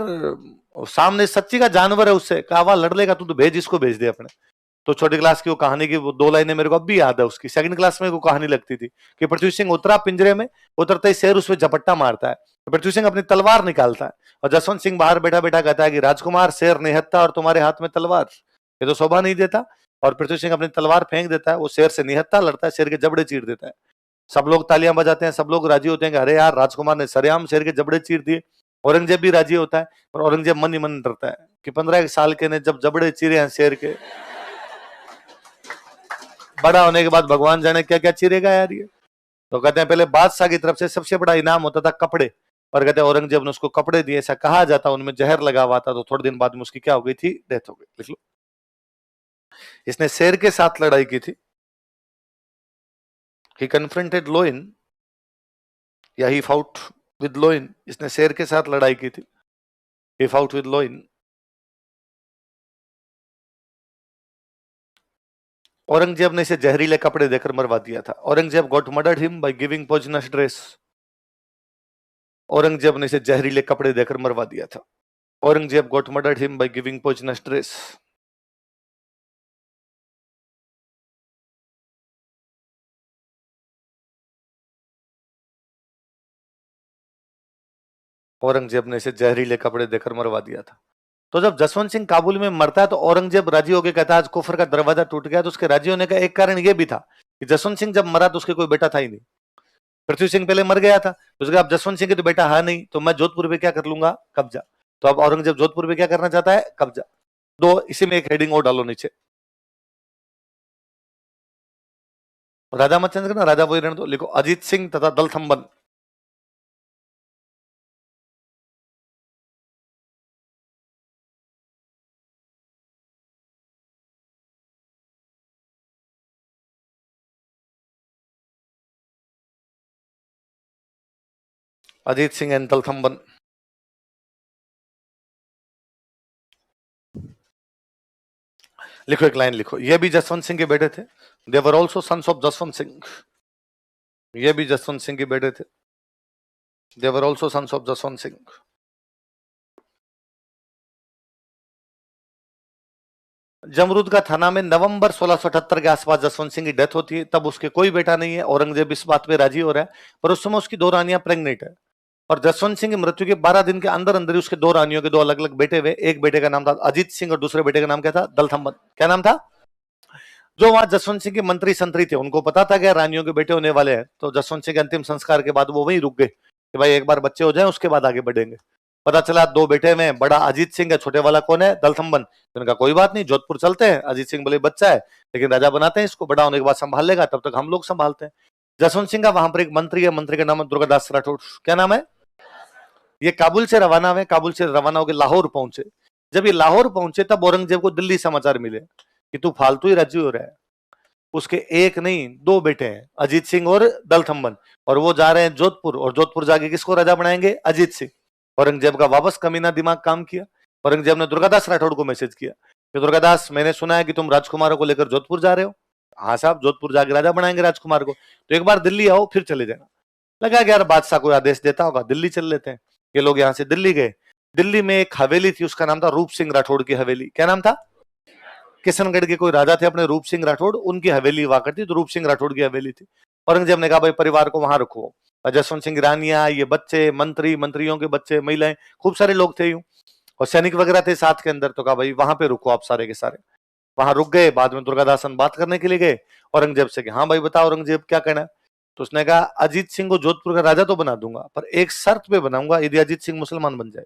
सामने सच्ची का जानवर है, उससे कहा वाह लड़ लेगा तू, तो भेज, इसको भेज दे अपने। तो छोटी क्लास की वो कहानी की वो 2 लाइनें मेरे को अब भी याद है उसकी। सेकंड क्लास में वो कहानी लगती थी कि पृथ्वी सिंह उतरा पिंजरे में, उतरते ही शेर उसमें झपट्टा मारता है, तो पृथ्वी सिंह अपनी तलवार निकालता है और जसवंत सिंह बाहर बैठा बैठा कहता है कि राजकुमार शेर निहत्था और तुम्हारे हाथ में तलवार, ये तो शोभा नहीं देता। और पृथ्वी सिंह अपनी तलवार फेंक देता है, वो शेर से निहत्था लड़ता है, शेर के जबड़े चीर देता है। सब लोग तालियां बजाते हैं, सब लोग राजी होते हैं कि अरे यार राजकुमार ने सरेआम शेर के जबड़े चीर दिए। औरंगजेब भी राजी होता है, और औरंगजेब मन ही मन डरता है कि 15 साल के ने जब जबड़े चीरे हैं शेर के, बड़ा होने के बाद भगवान जाने क्या क्या चिरेगा यार ये। तो कहते हैं पहले बादशाह की तरफ से सबसे बड़ा इनाम होता था कपड़े, और कहते हैं औरंगजेब ने उसको कपड़े दिए, ऐसा कहा जाता उनमें जहर लगा हुआ था, तो थोड़े दिन बाद में उसकी क्या हो गई थी? डेथ हो गई। लिख लो, इसने शेर के साथ लड़ाई की थी। ही कन्फ्रंटेड लोइन, या ही फाउट विद लोइन। इसने शेर के साथ लड़ाई की थी। ही फाउट विद लोइन। औरंगजेब ने इसे जहरीले कपड़े देकर मरवा दिया था। Aurangzeb got murdered him by giving poisonous dress. Aurangzeb ने इसे जहरीले कपड़े देकर मरवा दिया था। Aurangzeb got murdered him by giving poisonous dress. Aurangzeb ने इसे जहरीले कपड़े देकर मरवा दिया था। तो जब जसवंत सिंह काबुल में मरता है तो औरंगजेब राजी होकर कहता है आज कुफर का दरवाजा टूट गया। तो उसके राजी होने का एक कारण यह भी था कि जसवंत सिंह जब मरा तो उसके कोई बेटा था ही नहीं। पृथ्वी सिंह पहले मर गया था, तो उसके अब जसवंत सिंह के तो बेटा है नहीं, तो मैं जोधपुर पे क्या कर लूंगा? कब्जा। तो अब औरंगजेब जोधपुर पे क्या करना चाहता है? कब्जा। दो, इसी में एक हेडिंग और डालो नीचे। राजा मत चेंज करना, राजा वही रहने दो। लिखो अजीत सिंह तथा दलथम्बन। अजीत सिंह एंड दलथम्बन। लिखो, एक लाइन लिखो, ये भी जसवंत सिंह के बेटे थे। They were also sons of Jaswant Singh. ये भी जसवंत सिंह के बेटे थे। They were also sons of Jaswant Singh. Jamrud का थाना में नवंबर 1678 के आसपास जसवंत सिंह की डेथ होती है। तब उसके कोई बेटा नहीं है। औरंगजेब इस बात पे राजी हो रहा है, पर उस समय उसकी 2 रानियां प्रेग्नेंट है। और जसवंत सिंह की मृत्यु के 12 दिन के अंदर अंदर ही उसके 2 रानियों के 2 अलग अलग बेटे हुए। एक बेटे का नाम था अजीत सिंह और दूसरे बेटे का नाम क्या था? दलथम्बन। क्या नाम था? जो वहां जसवंत सिंह के मंत्री संतरी थे उनको पता था कि रानियों के बेटे होने वाले हैं, तो जसवंत सिंह के अंतिम संस्कार के बाद वो वहीं रुक गए कि भाई एक बार बच्चे हो जाएं उसके बाद आगे बढ़ेंगे। पता चला 2 बेटे में बड़ा अजीत सिंह है, छोटे वाला कौन है, दलथम्बन। उनका कोई बात नहीं, जोधपुर चलते हैं, अजीत सिंह बोले बच्चा है लेकिन राजा बनाते हैं इसको, बड़ा होने के बाद संभाल लेगा, तब तक हम लोग संभालते हैं। जसवंत सिंह का वहां पर एक मंत्री है, मंत्री का नाम है दुर्गादास राठौड़। क्या नाम है? ये काबुल से रवाना हुए, काबुल से रवाना होकर लाहौर पहुंचे। जब ये लाहौर पहुंचे तब औरंगजेब को दिल्ली समाचार मिले कि तू फालतू ही राजी हो रहा है। उसके एक नहीं 2 बेटे हैं, अजीत सिंह और दलथम्बन, और वो जा रहे हैं जोधपुर, और जोधपुर जाके किसको राजा बनाएंगे? अजीत सिंह। औरंगजेब का वापस कमीना दिमाग काम किया। औरंगजेब ने दुर्गादास राठौड़ को मैसेज किया कि दुर्गादास, मैंने सुना है कि तुम राजकुमारों को लेकर जोधपुर जा रहे हो। हाँ साहब, जोधपुर जाके राजा बनाएंगे राजकुमार को, तो एक बार दिल्ली आओ फिर चले जाना। लगा कि यार बादशाह कोई आदेश देता होगा, दिल्ली चल लेते हैं। ये लोग यहाँ से दिल्ली गए। दिल्ली में एक हवेली थी, उसका नाम था रूप सिंह राठौड़ की हवेली। क्या नाम था? किशनगढ़ के कोई राजा थे अपने रूप सिंह राठौड़, उनकी हवेली हुआ करती, तो रूप सिंह राठौड़ की हवेली थी। औरंगजेब ने कहा भाई परिवार को वहां रखो। जसवंत सिंह रानिया, ये बच्चे, मंत्री, मंत्रियों के बच्चे, महिलाएं, खूब सारे लोग थे यूं, और सैनिक वगैरह थे साथ के अंदर। तो कहा भाई वहां पे रुको आप सारे के सारे। वहां रुक गए। बाद में दुर्गादासन बात करने के लिए गए औरंगजेब से कि हाँ भाई बताओ औरंगजेब क्या कहना है। तो उसने कहा अजीत सिंह को जोधपुर का राजा तो बना दूंगा, पर एक शर्त पे बनाऊंगा, यदि अजीत सिंह मुसलमान बन जाए।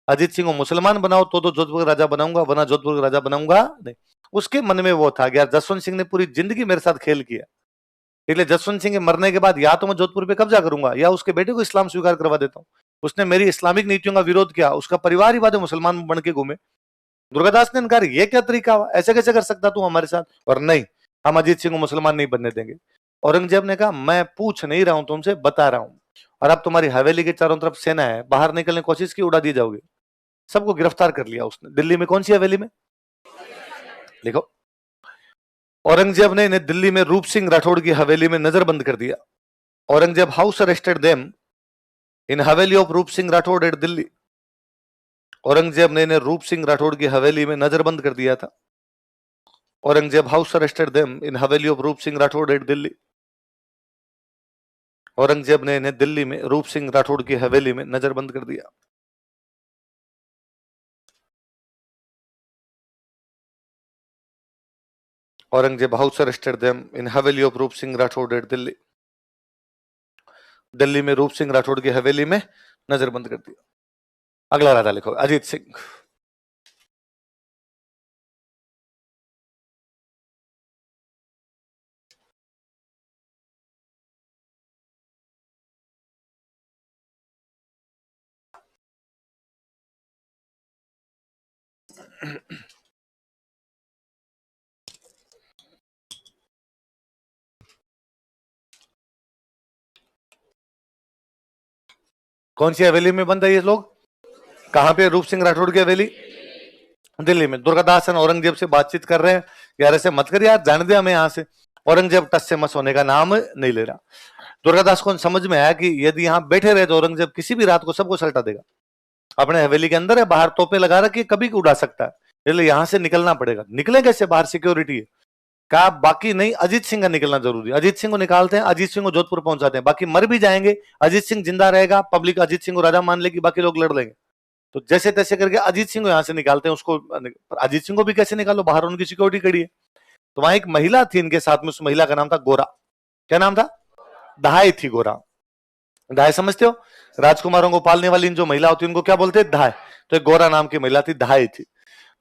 अजीत सिंह को मुसलमान बनाओ तो जोधपुर का राजा बनाऊंगा, वरना जोधपुर का राजा बनाऊंगा नहीं। उसके मन में वो था कि यार जसवंत सिंह ने पूरी जिंदगी मेरे साथ खेल किया, इसलिए जसवंत सिंह के मरने के बाद या तो मैं जोधपुर पे कब्जा करूंगा या उसके बेटे को इस्लाम स्वीकार करवा देता हूँ। उसने मेरी इस्लामिक नीतियों का विरोध किया, उसका परिवार ही बाद में मुसलमान बन के घूमे। दुर्गादास ने इनकार, ये क्या तरीका हुआ, ऐसे कैसे कर सकता तू हमारे साथ? और नहीं, हम अजीत सिंह को मुसलमान नहीं बनने देंगे। औरंगजेब ने कहा मैं पूछ नहीं रहा हूं तुमसे, बता रहा हूं, और अब तुम्हारी हवेली के चारों तरफ सेना है, बाहर निकलने की कोशिश की उड़ा दी जाओगे। सबको गिरफ्तार कर लिया उसने। दिल्ली में कौन सी हवेली में? लिखो। औरंगजेब ने इन्हें दिल्ली में रूप सिंह राठौड़ की हवेली में नजरबंद कर दिया। Aurangzeb house arrested them in Haveli of रूप सिंह राठौड़ एट दिल्ली। औरंगजेब ने इन्हें रूप सिंह राठौड़ की हवेली में नजरबंद कर दिया था। Aurangzeb house arrested them in Haveli of रूप सिंह राठौड़ एट दिल्ली। औरंगजेब ने इन्हें दिल्ली में रूप सिंह राठौड़ की हवेली में नजरबंद कर दिया। Aurangzeb house arrested them in Haveli of रूप सिंह राठौड़ एट दिल्ली। दिल्ली में रूप सिंह राठौड़ की हवेली में नजरबंद कर दिया। अगला राजा लिखो, अजीत सिंह। कौन सी हवेली में बंद है ये लोग? कहां पे? रूप सिंह राठौड़ की हवेली, दिल्ली में। दुर्गादास औरंगजेब से बातचीत कर रहे हैं, यार ऐसे मत कर यार, जाने दे हमें यहाँ से। औरंगजेब टस से मस होने का नाम नहीं ले रहा। दुर्गादास को समझ में आया कि यदि यहाँ बैठे रहे तो औरंगजेब किसी भी रात को सबको सल्टा देगा। अपने हवेली के अंदर है, बाहर तोपे लगा रखी, कभी उड़ा सकता है, इसलिए यहां से निकलना पड़ेगा। निकले कैसे? बाहर सिक्योरिटी है। कहा बाकी नहीं, अजीत सिंह का निकलना जरूरी है। अजीत सिंह को निकालते हैं, अजीत सिंह को जोधपुर पहुंचाते हैं, बाकी मर भी जाएंगे, अजीत सिंह जिंदा रहेगा, पब्लिक अजीत सिंह को राजा मान लेगी, बाकी लोग लड़ लेंगे। तो जैसे तैसे करके अजीत सिंह को यहां से निकालते हैं। उसको, अजीत सिंह को भी कैसे निकालो, बाहर उनकी सिक्योरिटी खड़ी है। तो वहां एक महिला थी इनके साथ में, उस महिला का नाम था गोरा। क्या नाम था? दहाई थी गोरा। दहाई समझते हो? राजकुमारों को पालने वाली जो महिला होती है उनको क्या बोलते हैं? दहाई। तो एक गोरा नाम की महिला थी, दहाई थी।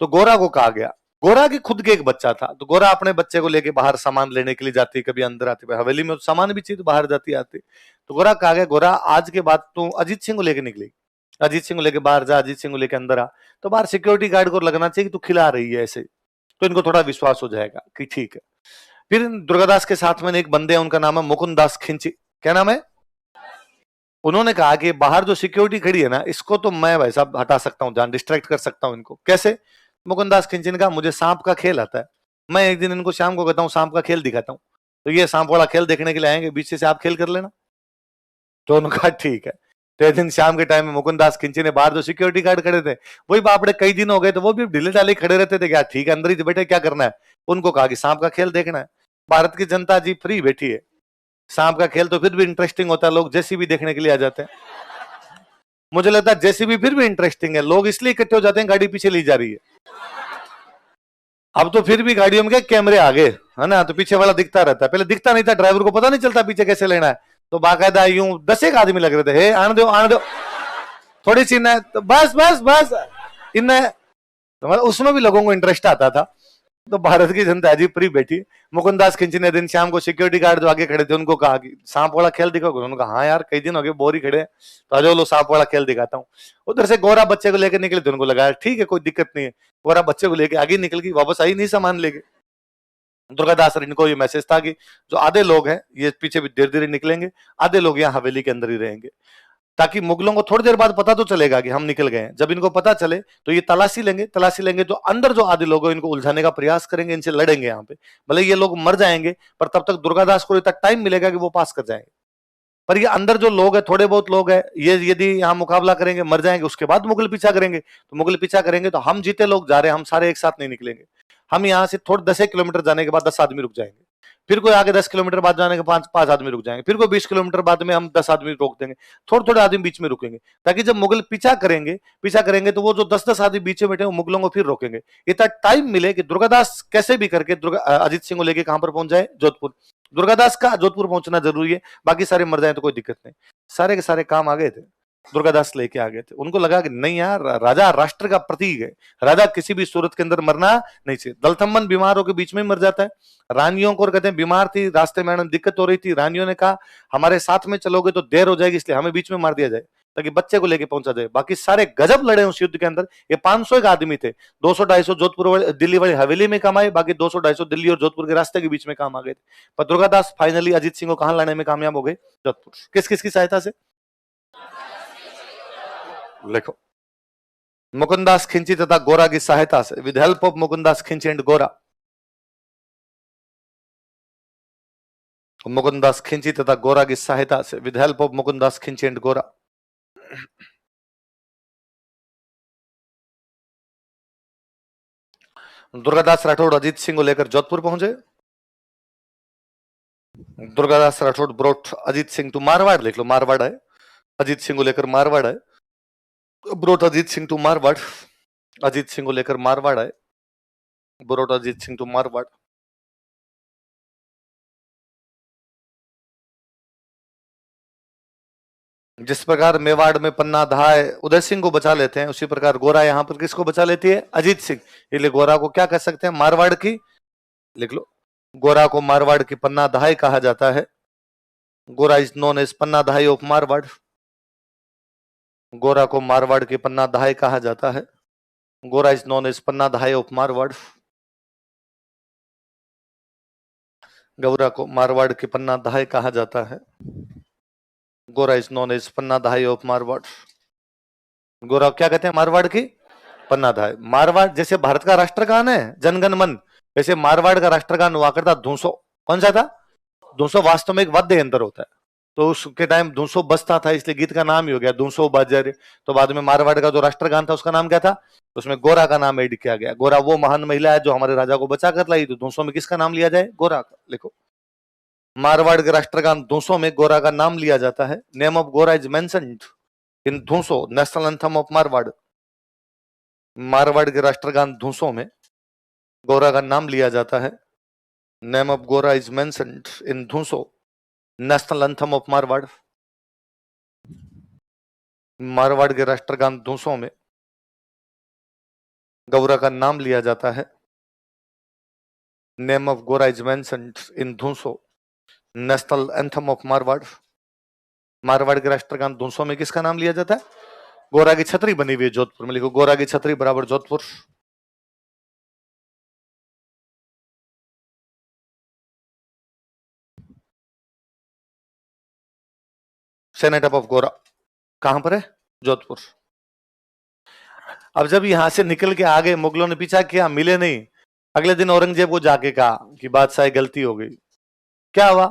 तो गोरा को कहा गया, गोरा की खुद के एक बच्चा था, तो गोरा अपने बच्चे को लेके बाहर सामान लेने के लिए जाती, कभी अंदर आती, हवेली में तो सामान भी चाहिए तो बाहर जाती आती। तो गोरा कहा गया, गोरा आज के बाद तू अजीत सिंह को लेके निकलेगी, अजीत सिंह को लेके बाहर जा, अजीत सिंह को लेके अंदर आ। तो बाहर सिक्योरिटी गार्ड को लगना चाहिए कि तू खिला रही है ऐसे, तो इनको थोड़ा विश्वास हो जाएगा कि ठीक है। फिर दुर्गादास के साथ में एक बंदे हैं, उनका नाम है मुकुंद दास खिंची। क्या नाम है? उन्होंने कहा कि बाहर जो सिक्योरिटी खड़ी है ना, इसको तो मैं भाई साहब हटा सकता हूँ, जान डिस्ट्रैक्ट कर सकता हूँ इनको। कैसे? मुकुंदास खिंची ने कहा मुझे सांप का खेल आता है, मैं एक दिन इनको शाम को कहता हूँ सांप का खेल दिखाता हूँ, तो ये सांप वाला खेल देखने के लिए आएंगे, बीच से आप खेल कर लेना। तो उन्होंने कहा ठीक है। तो एक दिन शाम के टाइम में मुकुंदास खिंची ने बाहर जो सिक्योरिटी गार्ड खड़े थे, वही बापड़े कई दिन हो गए, तो वो भी ढीले ढाले खड़े रहते थे, क्या ठीक है अंदर ही बैठे, क्या करना है। उनको कहा कि सांप का खेल देखना है। भारत की जनता जी फ्री बैठी है, सांप का खेल तो फिर भी इंटरेस्टिंग होता है, लोग जैसी भी देखने के लिए आ जाते हैं। मुझे लगता है जैसी भी फिर भी इंटरेस्टिंग है, लोग इसलिए इकट्ठे हो जाते हैं, गाड़ी पीछे ली जा रही है। अब तो फिर भी गाड़ियों में क्या कैमरे आगे है ना, तो पीछे वाला दिखता रहता है, पहले दिखता नहीं था, ड्राइवर को पता नहीं चलता पीछे कैसे लेना है, तो बाकायदा यूं 10 एक आदमी लग रहे थे, हे आने दो आने दो, थोड़ी सी न, तो बस बस बस इन, तो मतलब उसमें भी लोगों को इंटरेस्ट आता था। तो भारत की जनता अजीब प्री बैठी। मुकुंदास खिंची ने दिन शाम को सिक्योरिटी गार्ड जो आगे खड़े थे उनको कहा कि सांप वाला खेल दिखाओगे, उन्होंने कहा हाँ यार कई दिन हो गए बोर ही खड़े, तो आज लो सांप वाला खेल दिखाता हूँ। उधर से गोरा बच्चे को लेकर निकले तो उनको लगाया ठीक है कोई दिक्कत नहीं है, गोरा बच्चे को लेके आगे निकल गई, वापस आई नहीं सामान लेके। दुर्गादास इनको ये मैसेज था कि जो आधे लोग हैं ये पीछे भी धीरे धीरे निकलेंगे, आधे लोग यहाँ हवेली के अंदर ही रहेंगे, ताकि मुगलों को थोड़ी देर बाद पता तो चलेगा कि हम निकल गए हैं। जब इनको पता चले तो ये तलाशी लेंगे तो अंदर जो आधे लोग हैं इनको उलझाने का प्रयास करेंगे, इनसे लड़ेंगे यहाँ पे, भले ये लोग मर जाएंगे पर तब तक दुर्गादास को इतना टाइम मिलेगा कि वो पास कर जाएंगे। पर ये अंदर जो लोग हैं, थोड़े बहुत लोग हैं, ये यदि यहाँ मुकाबला करेंगे मर जाएंगे, उसके बाद मुगल पीछा करेंगे, तो मुगल पीछा करेंगे तो हम जीते लोग जा रहे हैं, हम सारे एक साथ नहीं निकलेंगे, हम यहाँ से थोड़े 10 किलोमीटर जाने के बाद 10 आदमी रुक जाएंगे, फिर कोई आगे 10 किलोमीटर बाद जाने के 5 आदमी रुक जाएंगे, फिर कोई 20 किलोमीटर बाद में हम 10 आदमी रोक देंगे, थोड़े थोड़े आदमी बीच में रुकेंगे, ताकि जब मुगल पीछा करेंगे तो वो जो 10-10 आदमी बीच में बैठे वो मुगलों को फिर रोकेंगे। इतना टाइम मिले कि दुर्गादास कैसे भी करके अजीत सिंह को लेके कहां पर पहुंच जाए, जोधपुर। दुर्गादास का जोधपुर पहुंचना जरूरी है, बाकी सारे मर जाए तो कोई दिक्कत नहीं। सारे के सारे काम आ गए थे, दुर्गादास लेके आ गए थे। उनको लगा कि नहीं यार, राजा राष्ट्र का प्रतीक है, राजा किसी भी सूरत के अंदर मरना नहीं चाहिए। दलथम्मन बीमार होकर बीच में मर जाता है, रानियों को कहते हैं बीमार थी, रास्ते में दिक्कत हो रही थी, रानियों ने कहा हमारे साथ में चलोगे तो देर हो जाएगी, इसलिए हमें बीच में मार दिया जाए ताकि बच्चे को लेके पहुंचा जाए। बाकी सारे गजब लड़े उस युद्ध के अंदर। ये 500 एक आदमी थे, 200-250 जोधपुर दिल्ली वाली हवेली में काम आए, बाकी 200-250 दिल्ली और जोधपुर के रास्ते के बीच में काम आ गए थे। पर दुर्गादास फाइनली अजीत सिंह को कहां लाने में कामयाब हो गए, जोधपुर। किस किस की सहायता से, लिखो, मुकुंदास खिंची तथा गोरा की सहायता से, विद हेल्प ऑफ मुकुंदास खिंची एंड गोरा। मुकुंदास खिंची तथा गोरा की सहायता से, विद हेल्प ऑफ मुकुंदास खिंची एंड गोरा। दुर्गादास राठौड़ अजीत सिंह को लेकर जोधपुर पहुंचे। दुर्गादास राठौड़ ब्रोट अजीत सिंह टू मारवाड़, लिख लो मारवाड़ है, अजीत सिंह को लेकर मारवाड़ है, ब्रोट अजीत सिंह टू मारवाड़, अजीत सिंह को लेकर मारवाड़ है, ब्रोट अजीत सिंह टू मारवाड़। जिस प्रकार मेवाड़ में पन्ना धाय उदय सिंह को बचा लेते हैं, उसी प्रकार गोरा यहां पर किसको बचा लेती है, अजीत सिंह। इसलिए गोरा को क्या कह सकते हैं, मारवाड़ की, लिख लो, गोरा को मारवाड़ की पन्ना धाय कहा जाता है। गोरा इज नोन एज पन्ना धाय ऑफ मारवाड़, गोरा को मारवाड़ की पन्ना धाय कहा जाता है। गोरा इज नोन एज पन्ना धाय ऑफ मारवाड़, गोरा को मारवाड़ की पन्ना धाय कहा जाता है। गोरा इज नोन एज पन्ना धाय ऑफ मारवाड़। गोरा क्या कहते हैं, मारवाड़ की पन्ना धाय। मारवाड़ जैसे भारत का राष्ट्रगान है जनगण मन, वैसे मारवाड़ का राष्ट्रगान हुआ करता धूसो। कौन सा था, धूसो वास्तव में एक वाद्य यंत्र होता है, तो उसके टाइम धूसो बजता था, इसलिए गीत का नाम ही हो गया धूसो बाजार। तो बाद में मारवाड़ का जो राष्ट्रगान था उसका नाम क्या था, उसमें गोरा का नाम एड किया गया। गोरा वो महान महिला है जो हमारे राजा को बचा कर लाई, तो धूसो में किसका नाम लिया जाए, गोरा का। लिखो, मारवाड़ के राष्ट्रगान धूसो में गोरा का नाम लिया जाता है। Name of Gora is mentioned in Dhuso, national anthem of Marwar. Marwar के राष्ट्रगान धूसो में गोरा का नाम लिया जाता है। Name of Gora is mentioned in Dhuso, national anthem of Marwar. Marwar के राष्ट्रगान धूसो में गौरा का नाम लिया जाता है। Name of Gora is mentioned in Dhuso, national anthem of Marwar. Marwar के राष्ट्रगान धूसो में किसका नाम लिया जाता है, गोरा की छतरी बनी हुई है जोधपुर में। लिखो, गोरा की छतरी बराबर जोधपुर। सेनेट ऑफ गोरा कहां पर है, जोधपुर। अब जब यहां से निकल के आगे, मुगलों ने पीछा किया, मिले नहीं। अगले दिन औरंगजेब को जाके कहा कि बादशाह गलती हो गई। क्या हुआ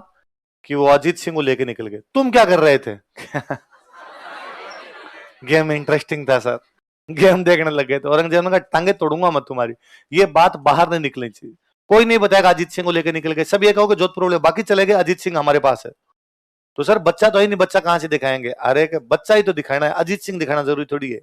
कि वो अजीत सिंह को लेके निकल गए। तुम क्या कर रहे थे गेम इंटरेस्टिंग था सर, गेम देखने लग गए थे। औरंगजेब ने कहा टांगे तोड़ूंगा मैं तुम्हारी, ये बात बाहर नहीं निकलनी चाहिए। कोई नहीं बताएगा अजीत सिंह को लेकर निकल गए, सब ये कहोगे जोधपुर वाले, बाकी चले गए अजीत सिंह हमारे पास है। तो सर बच्चा तो है नहीं, बच्चा कहां से दिखाएंगे, अरे बच्चा ही तो दिखाना है, अजीत सिंह दिखाना जरूरी थोड़ी है।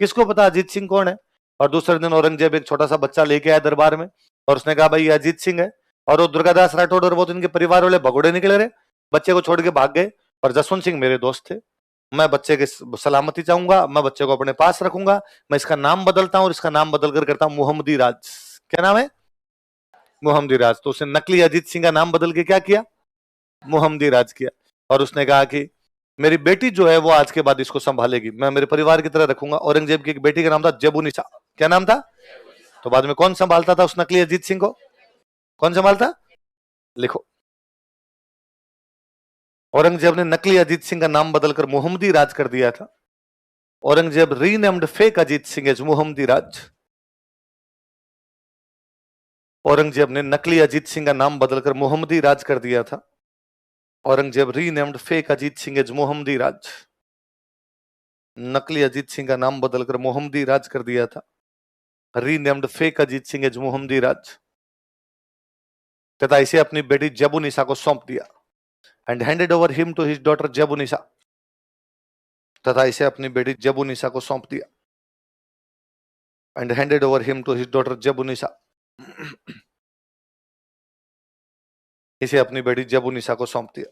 किसको पता अजीत सिंह कौन है, और दूसरे दिन औरंगजेब एक छोटा सा बच्चा लेके आया दरबार में और उसने कहा भाई ये अजीत सिंह है, और वो दुर्गादास राठौड़ और वो तो इनके परिवार वाले भगोड़े निकले रहे, बच्चे को छोड़ के भाग गए। और जसवंत सिंह मेरे दोस्त थे, मैं बच्चे की सलामती चाहूंगा, मैं बच्चे को अपने पास रखूंगा, मैं इसका नाम बदलता हूं और इसका नाम बदल कर करता हूं मोहम्मदी राज। क्या नाम है? मोहम्मदी राज। तो उसने नकली अजीत सिंह का नाम बदल के क्या किया? मोहम्मदी राज किया। और उसने कहा कि मेरी बेटी जो है वो आज के बाद इसको संभालेगी, मैं मेरे परिवार की तरह रखूंगा। औरंगजेब की एक बेटी का नाम था जेबुनिसा। क्या नाम था? तो बाद में कौन संभालता था उस नकली अजीत सिंह को? कौन संभालता? लिखो। औरंगजेब ने नकली अजीत सिंह का नाम बदलकर मोहम्मदी राज कर दिया था। Aurangzeb renamed fake Ajit Singh as Mohammadi Raj. Aurangzeb ने नकली अजीत सिंह का नाम बदलकर मोहम्मदी राज कर दिया था। Aurangzeb renamed fake Ajit Singh as Mohammadi Raj. नकली अजीत सिंह का नाम बदलकर मोहम्मदी राज कर दिया था। Renamed fake Ajit Singh as Mohammadi Raj, तथा इसे अपनी बेटी जबुनिसा को सौंप दिया। And handed over him to his daughter Zebunnisa, तथा इसे अपनी बेटी जबुनिसा को सौंप दिया। And handed over him to his daughter Zebunnisa, इसे अपनी बेटी जबुनिसा को सौंप दिया।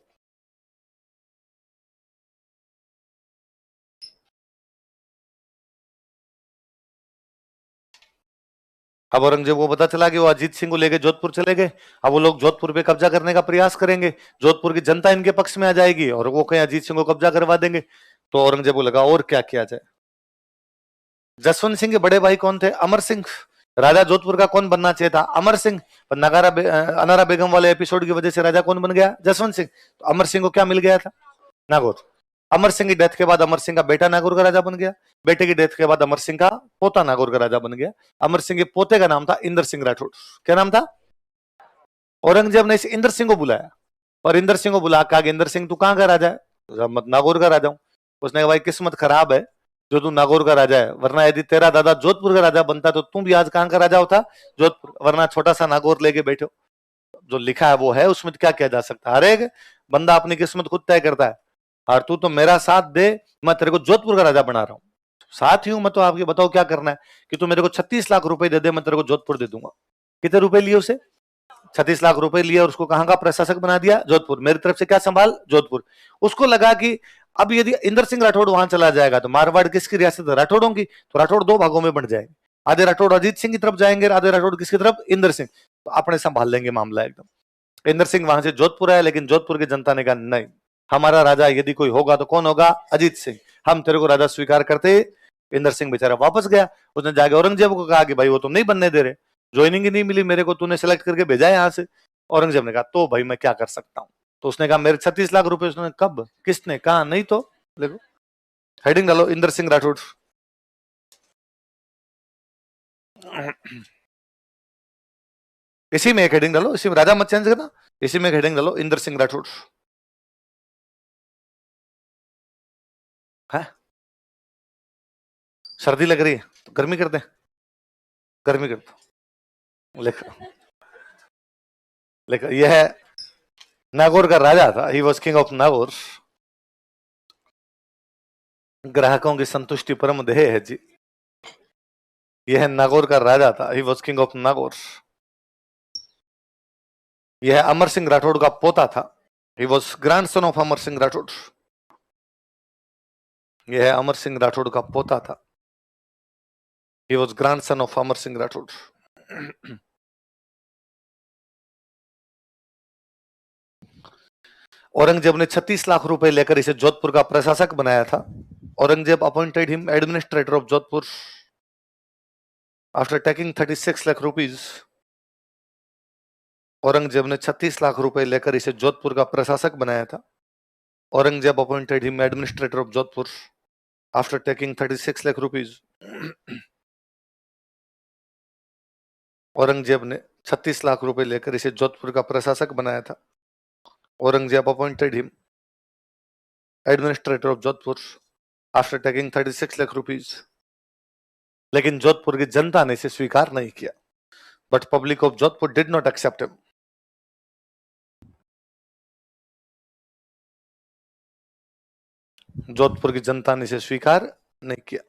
अब औरंगजेब को पता चला कि वो अजीत सिंह को लेकर जोधपुर चले गए। अब वो लोग जोधपुर पे कब्जा करने का प्रयास करेंगे, जोधपुर की जनता इनके पक्ष में आ जाएगी और वो कहीं अजीत सिंह को कब्जा करवा देंगे। तो औरंगजेब को लगा और क्या किया जाए। जसवंत सिंह के बड़े भाई कौन थे? अमर सिंह। राजा जोधपुर का कौन बनना चाहिए था? अमर सिंह। पर अनारा बेगम वाले एपिसोड की वजह से राजा कौन बन गया? जसवंत सिंह। तो अमर सिंह को क्या मिल गया था? नागौर। अमर सिंह की डेथ के बाद अमर सिंह का बेटा नागौर का राजा बन गया। बेटे की डेथ के बाद अमर सिंह का पोता नागौर का राजा बन गया। अमर सिंह के पोते का नाम था इंदर सिंह राठौड़। क्या नाम था? औरंगजेब ने इस इंदर सिंह को बुलाया और इंदर सिंह को बुला कहा कि इंदर सिंह तू कहां का राजा है? नागौर का राजा हूं। उसने कहा भाई किस्मत खराब है जो तू नागौर का राजा है, वरना यदि तेरा दादा जोधपुर का राजा बनता तो तू भी आज कहां का राजा होता? जोधपुर। वरना छोटा सा नागौर लेके बैठो। जो लिखा है वो है, उसमें क्या किया जा सकता है? हर एक बंदा अपनी किस्मत खुद तय करता है। और तू तो मेरा साथ दे, मैं तेरे को जोधपुर का राजा बना रहा हूं। साथ ही हूं मैं, तो आपके बताओ क्या करना है? कि तू मेरे को 36 लाख रुपए दे दे, मैं तेरे को जोधपुर दे दूंगा। कितने रुपए लिए उसे? 36 लाख रुपए लिए और उसको कहां का प्रशासक बना दिया? जोधपुर। मेरी तरफ से क्या संभाल? जोधपुर। उसको लगा कि अब यदि इंदर सिंह राठौड़ वहां चला जाएगा तो मारवाड़ किसकी रियासत है? राठौड़ों की। तो राठौड़ दो भागों में बंट जाएंगे, आधे राठौड़ अजीत सिंह की तरफ जाएंगे, आधे राठौड़ किसकी तरफ? इंदर सिंह। तो अपने संभाल लेंगे मामला एकदम। इंदर सिंह वहां से जोधपुर आया, लेकिन जोधपुर की जनता ने कहा नहीं, हमारा राजा यदि कोई होगा तो कौन होगा? अजीत सिंह। हम तेरे को राजा स्वीकार करते। इंदर सिंह बेचारा वापस गया। उसने जाके औरंगजेब को कहा कि भाई वो तुम नहीं बनने दे रहे, ज्वाइनिंग ही नहीं मिली मेरे को, तूने सेलेक्ट करके भेजा है यहां से। औरंगजेब ने कहा तो भाई मैं क्या कर सकता हूं। तो उसने कहा मेरे 36 लाख रुपए। उसने कब? किसने कहा? नहीं तो देखो, हेडिंग डालो इंदर सिंह राठौड़। इसी में एक हेडिंग डालो, इसी में राजा मत चेंज करना, इसी में एक हेडिंग डालो इंदर सिंह राठौड़। है सर्दी लग रही है तो गर्मी कर दे, गर्मी कर दो। लिख लिख, यह है नागौर का राजा था, he was king of Nagaur. ग्राहकों की संतुष्टि परम देह है जी। यह नागौर का राजा था, he was king of Nagaur. यह अमर सिंह राठौड़ का पोता था, he was grandson of Amar Singh Rathore. यह अमर सिंह राठौड़ का पोता था, he was grandson of Amar Singh Rathore. Aurangzeb ने 36 लाख रुपए लेकर इसे जोधपुर का प्रशासक बनाया था। Aurangzeb appointed him administrator of Jodhpur after taking 36 lakh rupees. Aurangzeb ने 36 लाख रुपए लेकर इसे जोधपुर का प्रशासक बनाया था। Aurangzeb appointed him administrator of Jodhpur after taking 36 lakh rupees. Aurangzeb ने 36 लाख रुपए लेकर इसे जोधपुर का प्रशासक बनाया था। Aurangzeb appointed him administrator of Jodhpur after taking 36 lakh rupees. लेकिन जोधपुर की जनता ने इसे स्वीकार नहीं किया। But public of Jodhpur did not accept him. Jodhpur की जनता ने इसे स्वीकार नहीं किया।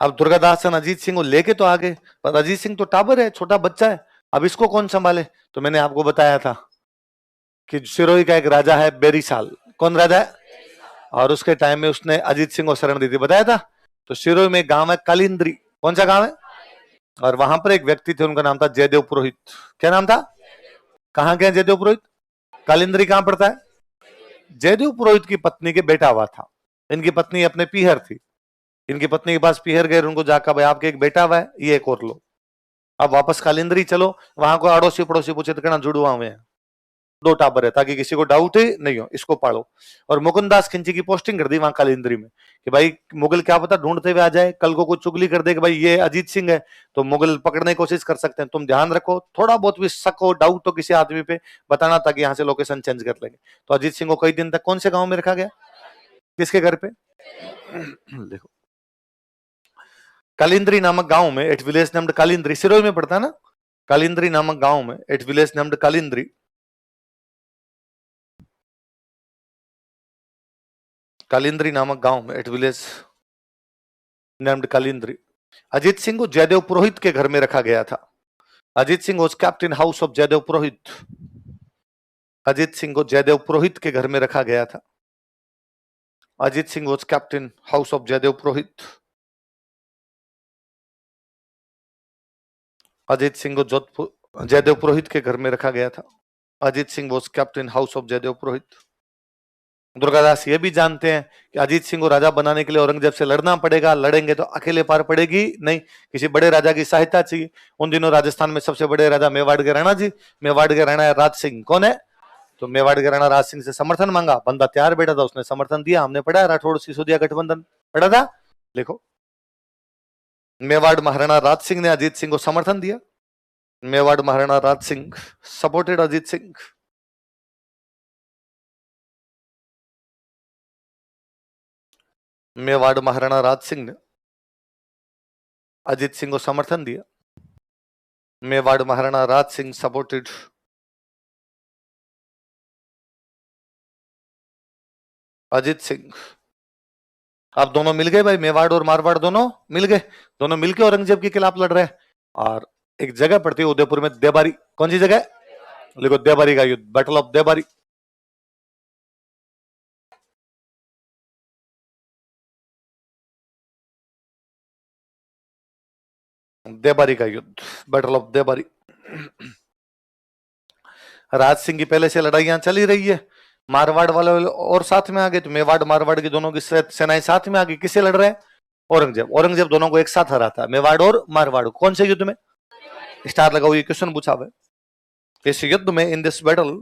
अब दुर्गादासन अजीत सिंह को लेके तो आ गए, पर अजीत सिंह तो टाबर है, छोटा बच्चा है, अब इसको कौन संभाले? तो मैंने आपको बताया था कि सिरोही का एक राजा है बेरीसाल। कौन राजा है? और उसके टाइम में उसने अजीत सिंह को शरण दी थी, बताया था। तो सिरोही में एक गांव है कालिंद्री। कौन सा गांव है? और वहां पर एक व्यक्ति थे, उनका नाम था जयदेव पुरोहित। क्या नाम था? कहां के जयदेव पुरोहित? कालिंद्री कहां पड़ता है? जयदेव पुरोहित की पत्नी के बेटा हुआ था। इनकी पत्नी अपने पीहर थी, इनकी पत्नी के पास पीहर गए, उनको जाकर भाई आपके एक बेटा हुआ है, ये एक और लो। अब वापस कालिंद्री चलो, वहां को अड़ोसी पड़ोसी पूछे तो कहना जुड़वा हुए हैं, 2 टाबर है, ताकि किसी को डाउट ही नहीं हो, इसको पालो। और मुकुंदास खिंची की पोस्टिंग कर दी वहां कालिंद्री में कि भाई मुगल क्या पता ढूंढते हुए आ जाए, कल को कुछ चुगली कर दे कि भाई ये अजीत सिंह है, तो मुगल पकड़ने की कोशिश कर सकते हैं। तुम ध्यान रखो, थोड़ा बहुत भी शक हो, डाउट हो किसी आदमी पे, बताना, ताकि यहाँ से लोकेशन चेंज कर लेंगे। तो अजीत सिंह को कई दिन तक कौन से गांव में रखा गया? किसके घर पे? देखो, कालिंद्री नामक गांव में, at village named Kalindri, Sirohi में पड़ता है ना, कालिंद्री नामक गांव में, at village named Kalindri, Kalindri नामक गांव में, at village named Kalindri, Ajit Singh को जयदेव पुरोहित के घर में रखा गया था। Ajit Singh was kept in house of Jaidev Purohit. Ajit Singh को जयदेव पुरोहित के घर में रखा गया था। Ajit Singh was kept in house of Jaidev Purohit. Ajit Singh को जोधपुर जयदेव पुरोहित के घर में रखा गया था। Ajit Singh was kept in house of Jaidev Purohit. Durgadas ये भी जानते हैं कि अजीत सिंह को राजा बनाने के लिए औरंगजेब से लड़ना पड़ेगा, लड़ेंगे तो अकेले पार पड़ेगी नहीं, किसी बड़े राजा की सहायता चाहिए। उन दिनों राजस्थान में सबसे बड़े राजा मेवाड़ के राणा जी, मेवाड़ के राणा राज सिंह। कौन है? तो मेवाड़ के राणा राज सिंह से समर्थन मांगा, बंदा तैयार बैठा था, उसने समर्थन दिया। हमने पढ़ा है राठौड़ सिसोदिया गठबंधन, पढ़ा था, लिखो। मेवाड़ महाराणा राज सिंह ने अजीत सिंह को समर्थन दिया। मेवाड़ महाराणा राज सिंह सपोर्टेड अजीत सिंह। मेवाड़ महाराणा राज सिंह ने अजीत सिंह को समर्थन दिया। मेवाड़ महाराणा राज सिंह सपोर्टेड अजीत सिंह। अब दोनों मिल गए भाई, मेवाड़ और मारवाड़ दोनों मिल गए, दोनों मिलके औरंगजेब के खिलाफ लड़ रहे हैं। और एक जगह पड़ती है उदयपुर में, देबारी। कौन सी जगह? लिखो, देबारी का युद्ध, बैटल ऑफ देबारी। देबारी का युद्ध, बैटल ऑफ देबारी। राज सिंह की पहले से लड़ाइयां चली रही है, मारवाड़ वाले और साथ में आ गए, तो मेवाड़ मारवाड़ की दोनों की सेनाएं साथ में आ गई। किससे लड़ रहे हैं? औरंगजेब। औरंगजेब दोनों को एक साथ हराता है, मेवाड़ और मारवाड़। कौन से युद्ध में? स्टार लगाओ, ये क्वेश्चन पूछा हुआ है। इस युद्ध में, इन दिस बैटल,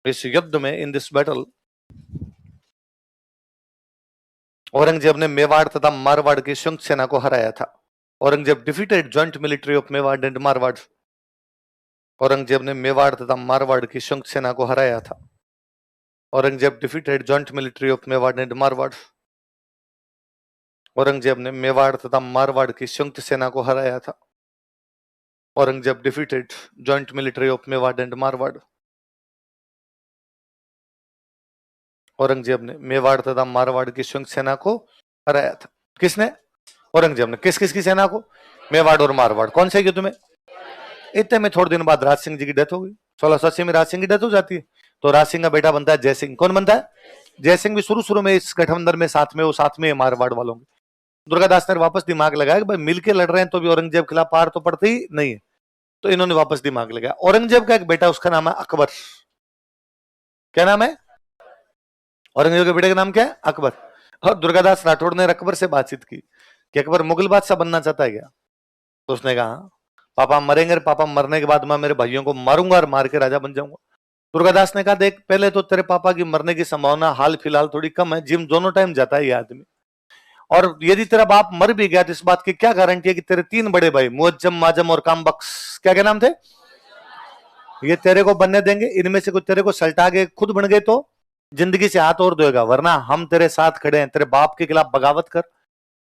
इस युद्ध में, इन दिस बैटल, औरंगजेब ने मेवाड़ तथा मारवाड़ की संयुक्त सेना को हराया था। Aurangzeb defeated joint military of Mewar and Marwar. Aurangzeb ने मेवाड़ तथा मारवाड़ की संयुक्त सेना को हराया था। Aurangzeb defeated joint military of Mewar and Marwar. Aurangzeb ने मेवाड़ तथा मारवाड़ की संयुक्त सेना को हराया था। Aurangzeb defeated joint military of Mewar and Marwar. Aurangzeb ने मेवाड़ तथा मारवाड़ की संयुक्त सेना को हराया था। किसने? औरंगजेब ने। किस किस की सेना को? मेवाड़ और मारवाड़। कौन से युद्ध में? इतने में थोड़े दिन बाद राज सिंह जी की डेथ हो गई। 1680 में राज सिंह की डेथ हो जाती है, तो राज सिंह का बेटा बनता है जय सिंह। कौन बनता है? जय सिंह भी शुरू में इस गठबंधन में साथ में, वो साथ में मारवाड़ वालों के। दुर्गादास ने वापस दिमाग लगाया कि भाई मिलके लड़ रहे हैं तो भी औरंगजेब के खिलाफ पार तो पड़ती ही नहीं है, तो इन्होंने वापस दिमाग लगाया। औरंगजेब का एक बेटा, उसका नाम है अकबर। क्या नाम है? औरंगजेब के बेटे का नाम क्या है? अकबर। और दुर्गादास राठौड़ ने अकबर से बातचीत की कि अकबर मुगल बादशाह बनना चाहता है क्या? तो उसने कहा पापा मरेंगे, पापा मरने के बाद मैं मेरे भाइयों को मारूंगा और मार के राजा बन जाऊंगा। दुर्गादास ने कहा देख, पहले तो तेरे पापा की मरने की संभावना हाल फिलहाल थोड़ी कम है, जिम दोनों टाइम जाता है ये आदमी, और यदि तेरा बाप मर भी गया तो इस बात की क्या गारंटी है कि तेरे 3 बड़े भाई मुअज्जम, माजम और कामबख्श, क्या क्या नाम थे, ये तेरे को बनने देंगे? इनमें से कुछ तेरे को सल्टा के खुद बन गए तो जिंदगी से हाथ और धोएगा, वरना हम तेरे साथ खड़े हैं, तेरे बाप के खिलाफ बगावत कर।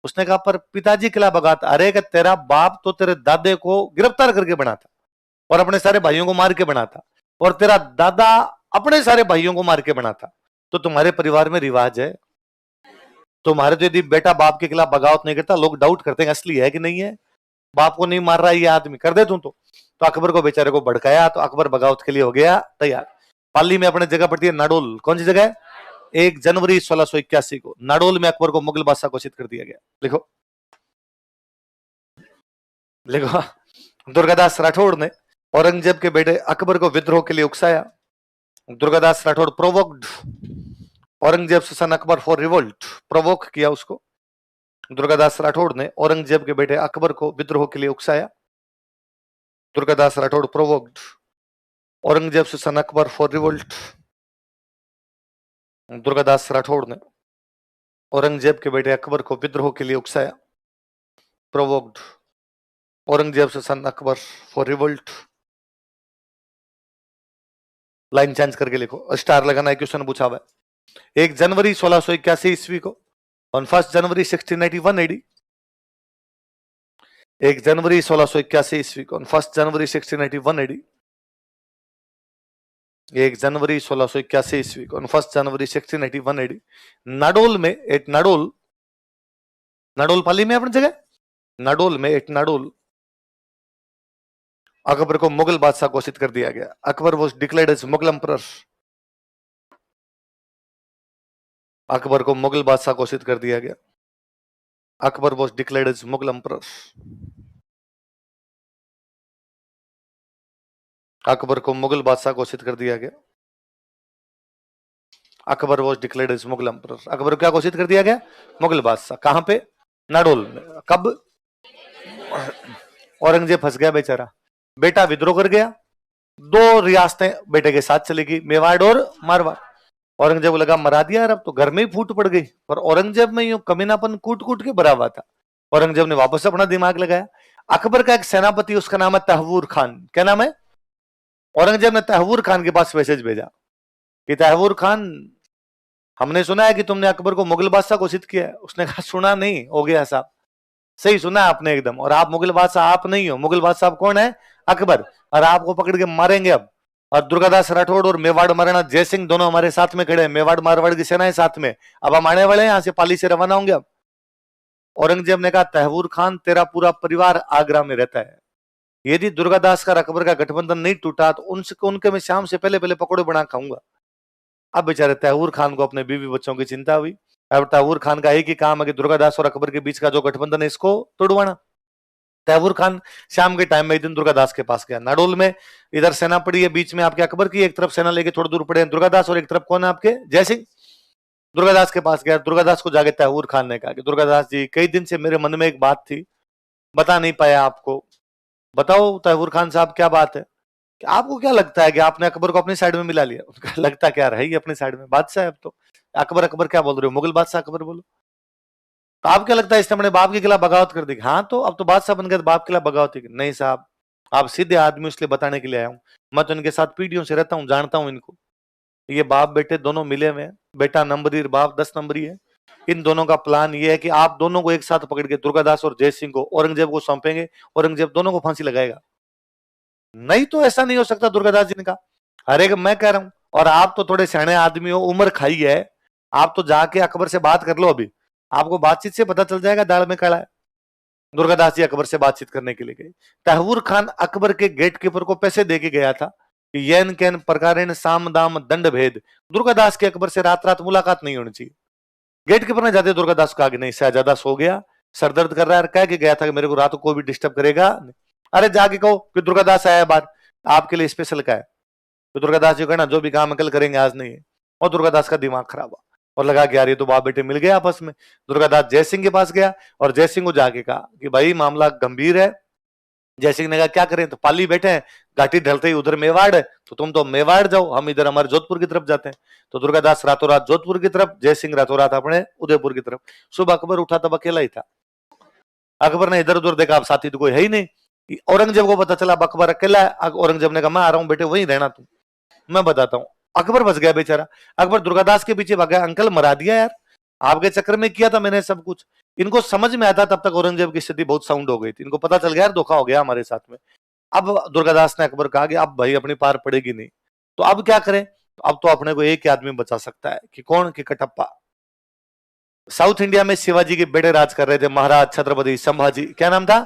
उसने कहा पर पिताजी के खिलाफ बगावत? अरे कि तेरा बाप तो तेरे दादे को गिरफ्तार करके बना था और अपने सारे भाइयों को मार के बना था, और तेरा दादा अपने सारे भाइयों को मार के बना था, तो तुम्हारे परिवार में रिवाज है तुम्हारे तो यदि बेटा बाप के खिलाफ बगावत नहीं करता, लोग डाउट करते हैं असली है कि नहीं है, बाप को नहीं मार रहा है ये आदमी, कर दे तू तो अकबर को बेचारे को भड़काया, तो अकबर बगावत के लिए हो गया तैयार। पाली में अपने जगह पड़ती है नाडोल, कौन सी जगह है? 1 जनवरी 1681 को नाडोल में अकबर को मुगल बादशाह घोषित कर दिया गया। लिखो लिखो, दुर्गादास राठौड़ ने औरंगजेब के बेटे अकबर को विद्रोह के लिए उकसाया। Durgadas Rathore provoked Aurangzeb son Akbar for revolt, provoke किया उसको। दुर्गादास राठौड़ ने औरंगजेब के बेटे अकबर को विद्रोह के लिए उकसाया। Durgadas Rathore provoked Aurangzeb son Akbar for revolt. Durgadas Rathore ने औरंगजेब के बेटे अकबर को विद्रोह के लिए उकसाया। Provoked Aurangzeb son Akbar for revolt. Line change करके लिखो, स्टार लगाना है, क्वेश्चन पूछा हुआ है। 1 जनवरी 1681 ईस्वी को, ऑन 1 जनवरी 1681 एडी, 1 जनवरी 1681 ईस्वी को, ऑन 1 जनवरी 1681 एडी, 1 जनवरी 1681 ईस्वी को, ऑन 1 जनवरी 1681 एडी, नाडोल में एट नाडोल, नाडोल पाली में अपनी जगह, नाडोल में एट नाडोल अकबर को मुगल बादशाह घोषित कर दिया गया। Akbar was declared as Mughal emperor, Akbar को मुगल बादशाह घोषित कर दिया गया। Akbar was declared as Mughal emperor, Akbar को मुगल बादशाह घोषित कर दिया गया। Akbar was declared as Mughal emperor, Akbar को क्या घोषित कर दिया गया? मुगल बादशाह। कहां पे? नाडोल में। कब? औरंगजेब फंस गया बेचारा, बेटा विद्रोह कर गया, 2 रियासतें बेटे के साथ चलेगी, मेवाड़ और मारवाड़। औरंगजेब को लगा मरा दिया यार, अब तो घर में ही फूट पड़ गई, पर औरंगजेब में यूं कमीनापन कूट कूट के भरा हुआ था। औरंगजेब ने वापस अपना दिमाग लगाया। अकबर का एक सेनापति, उसका नाम है तहवूर खान। क्या नाम है? औरंगजेब ने तहवूर खान के पास मैसेज भेजा कि तहवूर खान, हमने सुना है कि तुमने अकबर को मुगल बादशाह घोषित किया है। उसने कहा सुना नहीं, हो गया साहब, सही सुना आपने एकदम, और आप मुगल बादशाह आप नहीं हो, मुगल बादशाह कौन है? अकबर, और आपको पकड़ के मारेंगे अब। और दुर्गादास राठौड़ और मेवाड़ महाराणा जय सिंह दोनों हमारे साथ में खड़े हैं, मेवाड़ मारवाड़ की सेनाएं साथ में, अब हम आने वाले हैं, यहां से पाली से रवाना होंगे अब। औरंगजेब ने कहा तहवूर खान, तेरा पूरा परिवार आगरा में रहता है, यदि दुर्गादास का अकबर का गठबंधन नहीं टूटा तो उनके मैं शाम से पहले पहले पकौड़े बना खाऊंगा। अब बेचारे तहवूर खान को अपने बीवी बच्चों की चिंता हुई। अब तहवूर खान का एक ही काम है कि दुर्गादास और अकबर के बीच का जो गठबंधन है इसको तोड़वाना। तहवूर खान शाम के टाइम में एक दिन दुर्गादास के पास गया। नाडोल में इधर सेना पड़ी है, बीच में आपके अकबर की, एक तरफ सेना लेके थोड़ी दूर पड़े हैं दुर्गादास, और एक तरफ कौन है आपके? जय सिंह। दुर्गादास के पास गया, दुर्गादास को जाके तहवूर खान ने कहा कि दुर्गादास जी, कई दिन से मेरे मन में एक बात थी, बता नहीं पाया आपको, बताओ तहवूर खान साहब क्या बात है? कि आपको क्या लगता है कि आपने अकबर को अपनी साइड में मिला लिया? उनका लगता क्या रहा है अपनी साइड में, बादशाह है अब तो। अकबर अकबर क्या बोल रहे हो, मुगल बादशाह अकबर बोलो। तो आप क्या लगता है इसने अपने बाप के खिलाफ बगावत कर दी? हाँ, तो अब तो बादशाह बन गया तो बाप के खिलाफ बगावत की? नहीं साहब, आप सीधे आदमी, इसलिए बताने के लिए आया हूँ। मैं तो इनके साथ पीढ़ियों से रहता हूँ, जानता हूँ इनको। ये बाप बेटे दोनों मिले हुए हैं, बेटा नंबरी, बाप 10 नंबरी है। इन दोनों का प्लान ये है कि आप दोनों को एक साथ पकड़ के दुर्गादास और जय सिंह को औरंगजेब को सौंपेंगे, औरंगजेब दोनों को फांसी लगाएगा। नहीं तो ऐसा नहीं हो सकता दुर्गादास जी ने कहा। अरे मैं कह रहा हूं, और आप तो थोड़े सियाने आदमी हो, उम्र खाई है, आप तो जाके अकबर से बात कर लो, अभी आपको बातचीत से पता चल जाएगा दाल में काला है। दुर्गादास जी अकबर से बातचीत करने के लिए गए। तहवूर खान अकबर के गेट कीपर को पैसे दे के गया था कि येन कैन प्रकारेण साम दाम दंड भेद, दुर्गादास के अकबर से रात रात मुलाकात नहीं होनी चाहिए। गेट कीपर ने जाते दुर्गादास को आगे, नहीं शहजादा सो गया, सरदर्द कर रहा है, कह के गया था कि मेरे को रात को कोई भी डिस्टर्ब करेगा। अरे जाके कहो कि दुर्गादास आया बाहर, आपके लिए स्पेशल का है। तो दुर्गादास जी कहना जो भी काम कल करेंगे आज नहीं है। और दुर्गादास का दिमाग खराब हुआ और लगा कि यार ये तो बाप बेटे मिल गए आपस में। दुर्गादास जय सिंह के पास गया और जय सिंह को जाके कहा कि भाई मामला गंभीर है। जय सिंह ने कहा क्या करें? तो पाली बैठे हैं, घाटी ढलते ही उधर मेवाड़ है, तो तुम तो मेवाड़ जाओ, हम इधर हमारे जोधपुर की तरफ जाते हैं। तो दुर्गादास रातों रात जोधपुर की तरफ, जय सिंह रातों रात अपने उदयपुर की तरफ। सुबह अकबर उठा तब अकेला ही था। अकबर ने इधर उधर देखा, अब साथी तो कोई है ही नहीं। औरंगजेब को पता चला अकबर अकेला है। औरंगजेब ने कहा मैं आ रहा हूं बेटे, वहीं रहना तू, मैं बताता हूँ। अकबर बच गया बेचारा। अकबर दुर्गादास के पीछे भागा, अंकल मरा दिया यार, आपके चक्कर में किया था मैंने सब कुछ। इनको समझ में आता तब तक औरंगजेब की स्थिति बहुत साउंड हो गई थी, इनको पता चल गया यार धोखा हो गया हमारे साथ में। अब दुर्गादास ने अकबर कहा कि अब भाई अपनी पार पड़ेगी नहीं, तो अब क्या करें? अब तो अपने को एक ही आदमी बचा सकता है, कि कौन? कि कटप्पा। साउथ इंडिया में शिवाजी के बेटे राज कर रहे थे, महाराज छत्रपति संभाजी। क्या नाम था?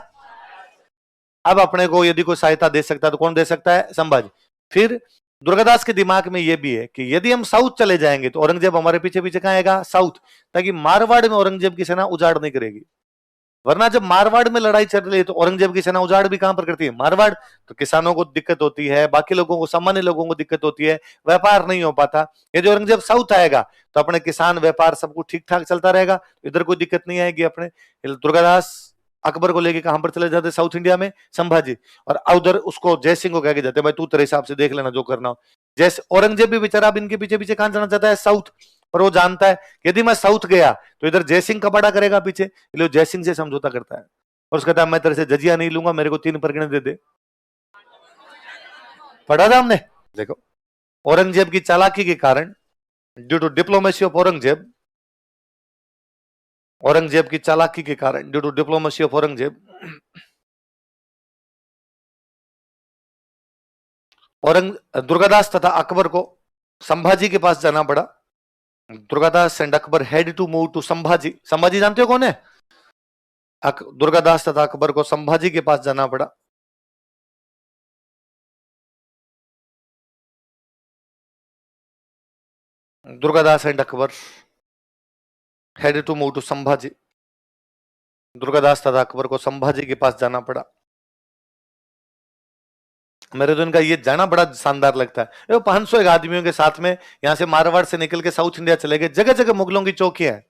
अब अपने को यदि कोई सहायता दे सकता है तो कौन दे सकता है? संभाजी। फिर दुर्गादास के दिमाग में यह भी है कि यदि हम साउथ चले जाएंगे तो औरंगजेब हमारे पीछे पीछे कहां आएगा? साउथ, ताकि मारवाड़ में औरंगजेब की सेना उजाड़ नहीं करेगी। वरना जब मारवाड़ में लड़ाई चल रही है तो औरंगजेब की सेना उजाड़ भी कहां पर करती है? मारवाड़। तो किसानों को दिक्कत होती है, बाकी लोगों को, सामान्य लोगों को दिक्कत होती है, व्यापार नहीं हो पाता। यदि औरंगजेब साउथ आएगा तो अपने किसान व्यापार सब कुछ ठीक ठाक चलता रहेगा, इधर कोई दिक्कत नहीं आएगी अपने। दुर्गादास अकबर को लेके कहां पर चले जाते? साउथ इंडिया में, संभाजी। और उधर उसको जय सिंह को कह के जाते, भाई तू तेरे हिसाब से देख लेना जो करना हो। जैसे औरंगजेब भी बेचारा अब इनके पीछे पीछे कहां जाना चाहता है? साउथ। पर वो जानता है यदि मैं साउथ गया तो इधर जयसिंह का बड़ा करेगा पीछे, इसलिए जयसिंह से समझौता करता है और उसका कहता है मैं तेरे से जजिया नहीं लूंगा, मेरे को 3 परगने दे दे। पढ़ा था हमने। देखो, औरंगजेब की चालाकी के कारण, due to diplomacy of Aurangzeb, Aurangzeb की चालाकी के कारण, due to diplomacy of Aurangzeb, Durgadas तथा अकबर को संभाजी के पास जाना पड़ा। Durgadas and Akbar had to move to Sambhaji. Sambhaji जानते हो कौन है? दुर्गादास तथा अकबर को संभाजी के पास जाना पड़ा। Durgadas and Akbar had to move to Sambhaji. Durgadas तथा अकबर को संभाजी के पास जाना पड़ा। मेरे तो इनका ये जाना बड़ा शानदार लगता है। वो 501 आदमियों के साथ में यहां से मारवाड़ से निकल के साउथ इंडिया चले गए। जगह जगह मुगलों की चौकियां हैं,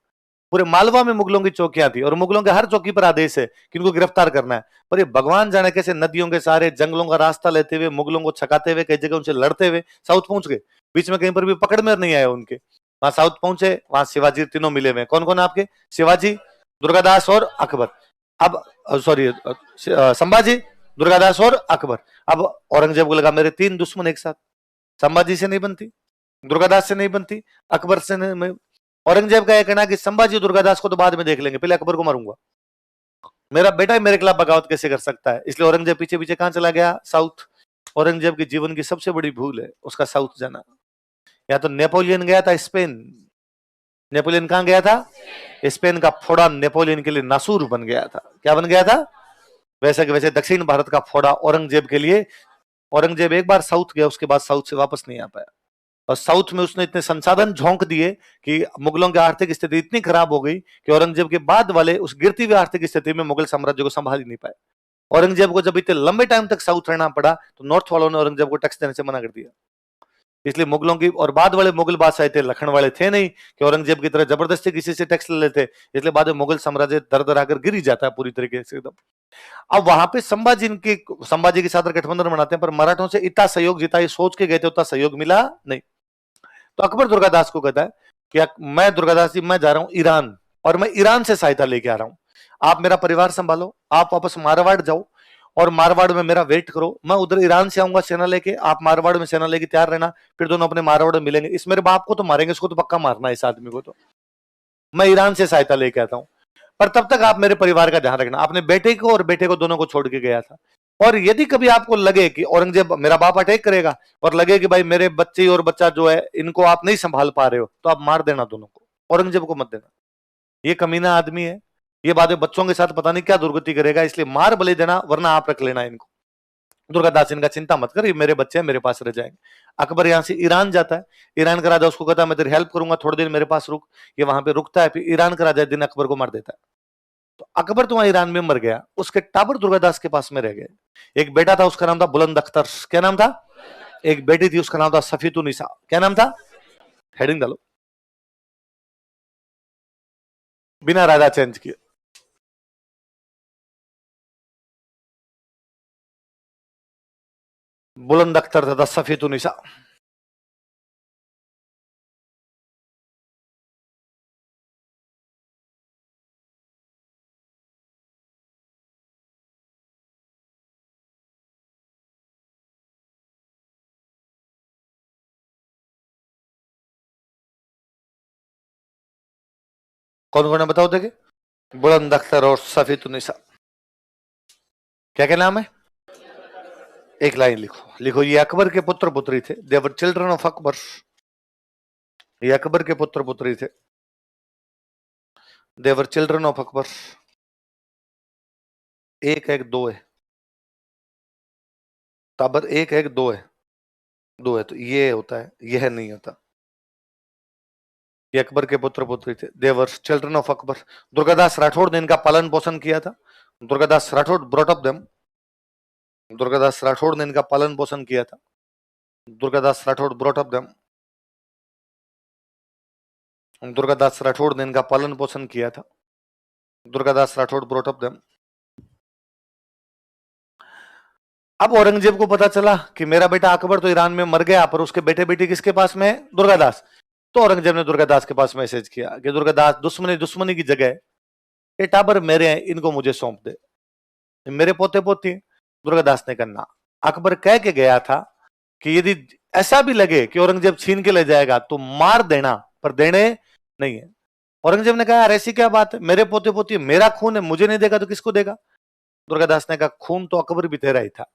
पूरे मालवा में मुगलों की चौकियां थी और मुगलों के हर चौकी पर आदेश है कि इनको गिरफ्तार करना है। पर ये भगवान जाने कैसे नदियों के सारे जंगलों का रास्ता लेते हुए, मुगलों को छकाते हुए, कई जगह उनसे लड़ते हुए साउथ पहुंच गए। बीच में कहीं पर भी पकड़ में नहीं आए उनके। वहां साउथ पहुंचे, वहां शिवाजी तीनों मिले हुए। कौन कौन आपके? शिवाजी, दुर्गादास और अकबर। अब सॉरी, संभाजी, दुर्गादास और अकबर। अब औरंगजेब को लगा मेरे 3 दुश्मन एक साथ, संभाजी से नहीं बनती, दुर्गादास से नहीं बनती, अकबर से नहीं। औरंगजेब का यह कहना कि संभाजी दुर्गादास को तो बाद में देख लेंगे, पहले अकबर को मारूंगा। मेरा बेटा ही मेरे खिलाफ बगावत कैसे कर सकता है? इसलिए औरंगजेब पीछे पीछे कहां चला गया? साउथ। औरंगजेब के जीवन की सबसे बड़ी भूल है उसका साउथ जाना। या तो नेपोलियन गया था स्पेन। नेपोलियन कहां गया था? स्पेन का फोड़ा नेपोलियन के लिए नासूर बन गया था। क्या बन गया था? वैसे कि वैसे दक्षिण भारत का फोड़ा औरंगजेब के लिए। औरंगजेब एक बार साउथ गया, उसके बाद साउथ से वापस नहीं आ पाया। और साउथ में उसने इतने संसाधन झोंक दिए कि मुगलों की आर्थिक स्थिति इतनी खराब हो गई कि औरंगजेब के बाद वाले उस गिरती हुई आर्थिक स्थिति में मुगल साम्राज्य को संभाल ही नहीं पाए। औरंगजेब को जब इतने लंबे टाइम तक साउथ रहना पड़ा तो नॉर्थ वालों ने औरंगजेब को टैक्स देने से मना कर दिया। इसलिए मुगलों की और बाद वाले मुगल बादशाह थे, लखन वाले थे नहीं कि औरंगजेब की तरह जबरदस्ती किसी से टैक्स ले लेते। इसलिए बाद में मुगल साम्राज्य दर दर आकर गिर ही जाता है पूरी तरीके से एकदम। अब वहां पे संभाजी के साथ गठबंधन बनाते हैं, पर मराठों से इतना सहयोग, जितना ये सोच के गए थे उतना सहयोग मिला नहीं। तो अकबर दुर्गादास को कहता है कि मैं दुर्गादास जी, मैं जा रहा हूं ईरान और मैं ईरान से सहायता लेके आ रहा हूं। आप मेरा परिवार संभालो, आप वापस मारवाड़ जाओ और मारवाड़ में मेरा वेट करो। मैं उधर ईरान से आऊंगा सेना लेके, आप मारवाड़ में सेना लेके तैयार रहना। फिर दोनों अपने मारवाड़ में मिलेंगे। इस मेरे बाप को तो मारेंगे, इसको तो पक्का मारना है, इस आदमी को तो। मैं ईरान से सहायता लेके आता हूं, पर तब तक आप मेरे परिवार का ध्यान रखना। आपने बेटे को और बेटे को दोनों को छोड़ के गया था। और यदि कभी आपको लगे कि औरंगजेब मेरा बाप अटैक करेगा और लगे कि भाई मेरे बच्चे और बच्चा जो है इनको आप नहीं संभाल पा रहे हो, तो आप मार देना दोनों को, औरंगजेब को मत देना। ये कमीना आदमी है, ये बातें बच्चों के साथ पता नहीं क्या दुर्गति करेगा, इसलिए मार भले देना, वरना आप रख लेना इनको। दुर्गादास इनका चिंता मत कर, ये मेरे बच्चे हैं, मेरे पास रह जाएंगे। अकबर यहां से ईरान जाता है। ईरान का राजा उसको कहता है मैं तेरी हेल्प करूंगा, थोड़ी देर मेरे पास रुक। ये वहां पे रुकता है। फिर ईरान का राजा दिन अकबर को मार देता है। तो अकबर तो वहां ईरान में मर गया, उसके टाबर दुर्गादास के पास में रह गए। एक बेटा था, उसका नाम था बुलंद अख्तर। क्या नाम था? एक बेटी थी, उसका नाम था सफीतुन्निसा। क्या नाम था? हेडिंग डालो, बिना राजा चेंज किए। बुलंद अख्तर तथा सफीतुन्निसा। कौन कौन है बताओ देखे? बुलंद अख्तर और सफीतुन्निसा। क्या क्या नाम है? एक लाइन लिखो, लिखो ये अकबर के पुत्र पुत्री थे। They were children of Akbar. ये अकबर के पुत्र पुत्री थे। They were children of Akbar. एक एक दो है, ताबर एक एक दो है, दो है, तो ये होता है, यह नहीं होता। ये अकबर के पुत्र पुत्री थे, they were children of Akbar. Durgadas Rathore ने इनका पालन पोषण किया था। Durgadas Rathore brought up them. Durgadas Rathore ने इनका पालन पोषण किया था। Durgadas Rathore brought up them. Durgadas Rathore ने इनका पालन पोषण किया था। Durgadas Rathore brought up them. अब औरंगजेब को पता चला कि मेरा बेटा अकबर तो ईरान में मर गया, पर उसके बेटे बेटी किसके पास में है? दुर्गादास। तो औरंगजेब ने दुर्गादास के पास मैसेज किया कि दुर्गादास, दुश्मनी दुश्मनी की जगह, ये टाबर मेरे हैं, इनको मुझे सौंप दे, मेरे पोते पोती। दुर्गादास ने कहा, अकबर कह के गया था कि यदि ऐसा भी लगे कि औरंगजेब छीन के ले जाएगा तो मार देना, पर देने नहीं है। औरंगजेब ने कहा, यार ऐसी क्या बात है, मेरे पोते पोती, मेरा खून है, मुझे नहीं देगा तो किसको देगा? दुर्गादास ने कहा, खून तो अकबर भी तेरा ही था,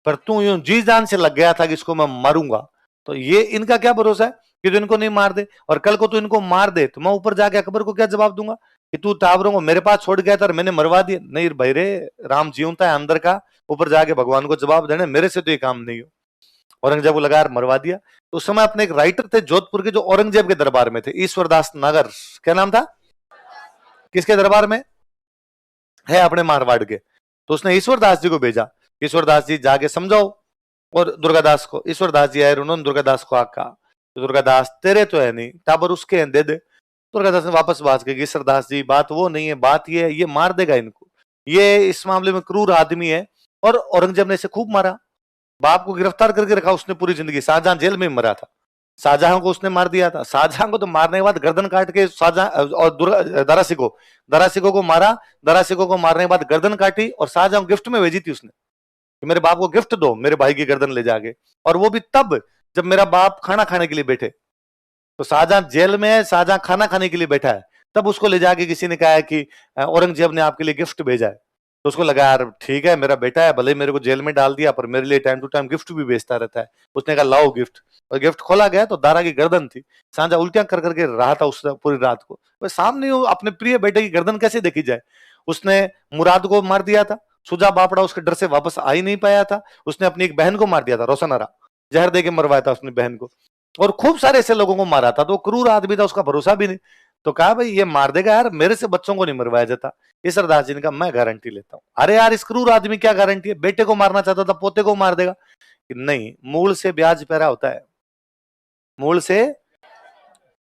पर तू यूं जी जान से लग गया था कि इसको मैं मारूंगा, तो ये इनका क्या भरोसा है कि तू इनको नहीं मार दे, और कल को तू इनको मार दे तो मैं ऊपर जाके अकबर को क्या जवाब दूंगा कि तू टाबरों को मेरे पास छोड़ गया था और मैंने मरवा दिया? नहीं भाई रे, राम जीवता है अंदर का, ऊपर जाके भगवान को जवाब देने, मेरे से तो ये काम नहीं हो। औरंगजेब को लगा यार मरवा दिया। तो उस समय अपने एक राइटर थे जोधपुर के, जो औरंगजेब के दरबार में थे, ईश्वरदास नागर, क्या नाम था? किसके दरबार में है? अपने मारवाड़ के। तो उसने ईश्वरदास जी को भेजा, ईश्वरदास जी जाके समझाओ, और दुर्गादास को, ईश्वरदास जी आए, उन्होंने दुर्गादास को आका, दुर्गादास तेरे तो है नहीं, टाबर उसके हैं, दे दे। दुर्गादास ने वापस बात की, ईश्वरदास जी बात वो नहीं है, बात ये है, ये मार देगा इनको, ये इस मामले में क्रूर आदमी है। और औरंगजेब ने इसे खूब मारा, बाप को गिरफ्तार करके रखा उसने पूरी जिंदगी, शाहजहां जेल में मरा था, शाहजहां को उसने मार दिया था, शाहजहां को तो मारने के बाद गर्दन काट के शाहजहां और दरासिको को मारा, दरासिको को मारने के बाद गर्दन काटी और शाहजहां को गिफ्ट में भेजी थी उसने कि मेरे बाप को गिफ्ट दो, मेरे भाई की गर्दन ले जाके, और वो भी तब जब मेरा बाप खाना खाने के लिए बैठे। तो शाहजहां जेल में है, शाहजहां खाना खाने के लिए बैठा है, तब उसको ले जाके किसी ने कहा है कि औरंगजेब ने आपके लिए गिफ्ट भेजा है। तो उसको लगा यार ठीक है, मेरा बेटा है, भले ही मेरे को जेल में डाल दिया, पर मेरे लिए टाइम टू टाइम गिफ्ट भी भेजता रहता है। उसने कहा लाओ गिफ्ट, और गिफ्ट खोला गया तो दारा की गर्दन थी। शाहजहां उल्टियां कर करके रहा था उस पूरी रात को, भाई सामने अपने प्रिय बेटे की गर्दन कैसे देखी जाए। उसने मुराद को मार दिया था, सुजा बापड़ा उसके डर से वापस आ ही नहीं पाया था। उसने अपनी एक बहन को मार दिया था, रोशनारा, जहर दे के मरवाया था उसने बहन को, और खूब सारे ऐसे लोगों को मारा था। तो क्रूर आदमी था, उसका भरोसा भी नहीं। तो कहा भाई ये मार देगा यार, मेरे से बच्चों को नहीं मरवाया जाता। ईश्वरदास जी ने कहा मैं गारंटी लेता हूं। अरे यार इस क्रूर आदमी क्या गारंटी है, बेटे को मारना चाहता था पोते को मार देगा? कि नहीं, मूल से ब्याज पैरा होता है, मूल से,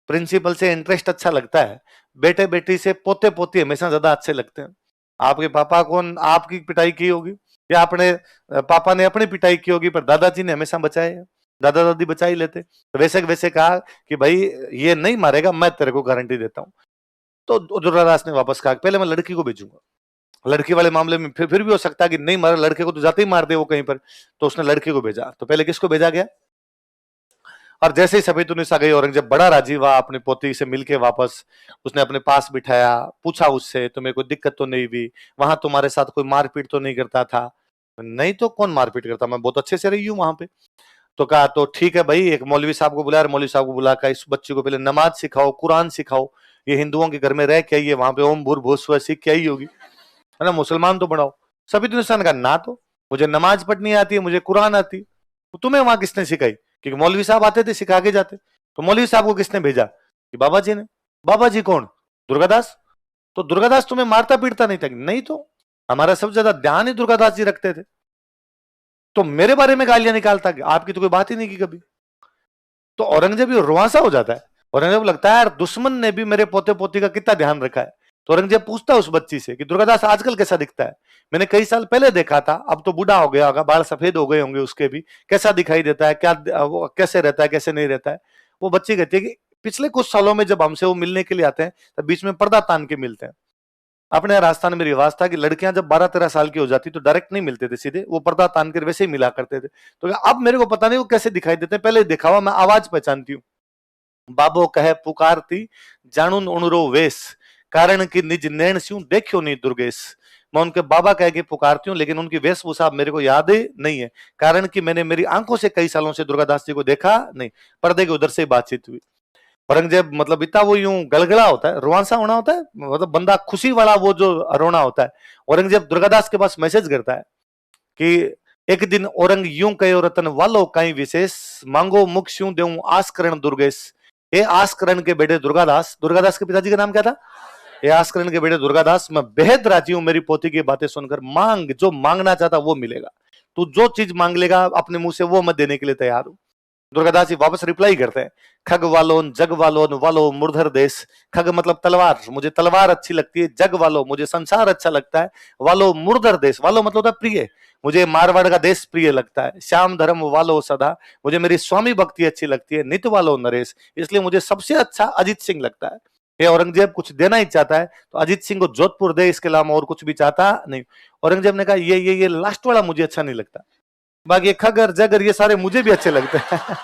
प्रिंसिपल से इंटरेस्ट अच्छा लगता है। बेटे बेटी से पोते पोती हमेशा ज्यादा अच्छे लगते हैं। आपके पापा को आपकी पिटाई की होगी, या अपने पापा ने अपनी पिटाई की होगी, पर दादाजी ने हमेशा बचाए, दादा दादी बचा ही लेते। तो वैसे वैसे कहा कि भाई ये नहीं मारेगा, मैं तेरे को गारंटी देता हूं। तो दुर्गादास ने वापस कहा पहले मैं लड़की को भेजूंगा, लड़की वाले मामले में फिर भी हो सकता है कि नहीं मारे, लड़के को तो जाते ही मार दे वो कहीं पर। तो उसने लड़की को भेजा। तो पहले किसको भेजा गया? और जैसे ही सफेदुन्निसा गई, औरंगजेब बड़ा राजी हुआ, अपनी पोती से मिलके वापस उसने अपने पास बिठाया, पूछा उससे तुम्हें कोई दिक्कत तो नहीं हुई, वहां तुम्हारे साथ कोई मारपीट तो नहीं करता था? नहीं तो कौन मारपीट करता, मैं बहुत अच्छे से रही हूं वहां पे। तो कहा तो ठीक है भाई, एक मौलवी साहब को बुलाया, मौलवी साहब को बुलाकर इस बच्ची को पहले नमाज सिखाओ, कुरान सिखाओ, ये हिंदुओं के घर में रह के आई है, वहां पे ओम भूर्भुवस्सुवः सीख के आई होगी, है ना, मुसलमान तो बनाओ। सफेदुन्निसा ने कहा ना, तो मुझे नमाज पढ़नी आती है, मुझे कुरान आती, तो तुम्हें वहां किसने सिखाई? क्योंकि मौलवी साहब आते थे सिखा के जाते। तो मौलवी साहब को किसने भेजा? कि बाबा जी ने। बाबा जी कौन? दुर्गादास। तो दुर्गादास तुम्हें मारता पीटता नहीं था? नहीं तो हमारा सबसे ज्यादा ध्यान ही दुर्गादास जी रखते थे। तो मेरे बारे में गालियां निकालता, आपकी तो कोई बात ही नहीं की कभी। तो औरंगजेब भी रुआंसा हो जाता है। औरंगजेब लगता है यार दुश्मन ने भी मेरे पोते पोती का कितना ध्यान रखा है। तो औरंगजेब पूछता है उस बच्ची से कि दुर्गादास आजकल कैसा दिखता है? मैंने कई साल पहले देखा था, अब तो बूढ़ा हो गया होगा, बाल सफेद हो गए होंगे उसके भी, कैसा दिखाई देता है, क्या वो कैसे रहता है, कैसे नहीं रहता है? वो बच्ची कहती है कि पिछले कुछ सालों में जब हमसे वो मिलने के लिए आते हैं तब बीच में पर्दा तान के मिलते हैं। अपने यहाँ राजस्थान में रिवाज था कि लड़कियां जब 12-13 साल की हो जाती तो डायरेक्ट नहीं मिलते थे सीधे, वो पर्दा तान कर वैसे ही मिला करते थे। तो अब मेरे को पता नहीं वो कैसे दिखाई देते हैं, पहले देखा हुआ, मैं आवाज पहचानती हूँ। बाबो कहे पुकारती जाणुन उणरो वेश, कारण की निज नैण स्यूं देखियो नहीं दुर्गेश। मैं उनके बाबा कह के पुकारती हूँ, लेकिन उनकी वेशभूषा मेरे को याद ही नहीं है, कारण कि मैंने मेरी आंखों से कई सालों से दुर्गादास जी को देखा नहीं, पर्दे के उधर से बातचीत हुई। औरंगजेब मतलब इतना वो यूं गलगला होता है, रुआंसा होना होता है, मतलब बंदा खुशी वाला वो जो रोना होता है। औरंगजेब दुर्गादास के पास मैसेज करता है कि एक दिन औरंग यूं कहो रतन वालो कई विशेष, मांगो मुख स्यूं देऊं आस करण दुर्गेश। ये आस करण के बेटे दुर्गादास, दुर्गादास के पिताजी का नाम क्या था? ये आस करण के बेटे दुर्गादास, मैं बेहद राजी हूं मेरी पोती की बातें सुनकर। मांग, जो मांगना चाहता वो मिलेगा, तू जो चीज मांग लेगा अपने मुंह से वो मैं देने के लिए तैयार हूं। दुर्गादास जी वापस रिप्लाई करते हैं, खग वालोन जग वालोन वालो मुरधर देश। खग मतलब तलवार, मुझे तलवार अच्छी लगती है। जग वालो, मुझे संसार अच्छा लगता है। वालो मुरधर देश, वालो मतलब होता है प्रिय, मुझे मारवाड़ का देश प्रिय लगता है। श्याम धर्म वालो सदा, मुझे मेरी स्वामी भक्ति अच्छी लगती है। नित वालो नरेश, इसलिए मुझे सबसे अच्छा अजीत सिंह लगता है। ये औरंगजेब कुछ देना ही चाहता है तो अजीत सिंह को जोधपुर दे, इसके अलावा और कुछ भी चाहता नहीं। औरंगजेब ने कहा ये लास्ट वाला मुझे अच्छा नहीं लगता, बाकी खगर जगर ये सारे मुझे भी अच्छे लगते हैं।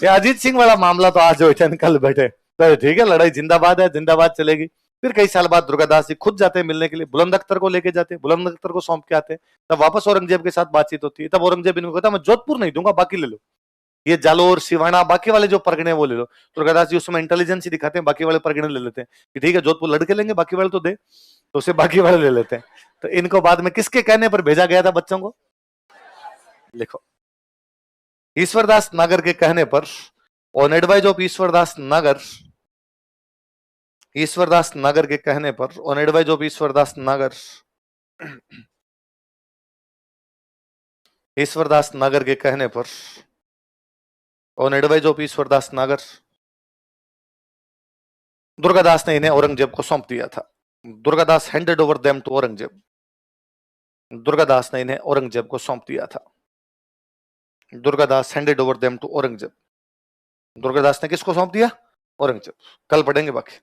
ये अजीत सिंह वाला मामला तो आज हो कल बैठे तो ठीक है, लड़ाई जिंदाबाद है, जिंदाबाद चलेगी। फिर कई साल बाद दुर्गादास जी खुद जाते हैं मिलने के लिए, बुलंद अख्तर को लेके जाते हैं, बुलंद अख्तर को सौंप के आते हैं। तब वापस औरंगजेब के साथ बातचीत होती है। तब औरंगजेब इनको कहता है मैं जोधपुर नहीं दूंगा, बाकी ले लो, ये जालोर सिवाना बाकी वाले जो परगने वो ले लो। दुर्गादास जी उस समय इंटेलिजेंस ही दिखाते हैं, बाकी वाले परगने ले लेते हैं कि ठीक है जोधपुर लड़के लेंगे, बाकी वाले तो दे, तो उसे बाकी वाले ले लेते हैं। तो इनको बाद में किसके कहने पर भेजा गया था बच्चों को? लिखो, ईश्वरदास नागर के कहने पर, ऑन एडवाइस ऑफ ईश्वरदास नागर, ईश्वरदास नागर के कहने पर, ऑन एडवाइस ऑफ ईश्वरदास नागर, ईश्वरदास नागर के कहने पर, ऑन एडवाइस ऑफ ईश्वरदास नागर, दुर्गादास ने इन्हें औरंगजेब को सौंप दिया था। Durgadas handed over them to Aurangzeb, Durgadas ने इन्हें औरंगजेब को सौंप दिया था। Durgadas handed over them to Aurangzeb, Durgadas ने किसको सौंप दिया? औरंगजेब। कल पढ़ेंगे बाकी।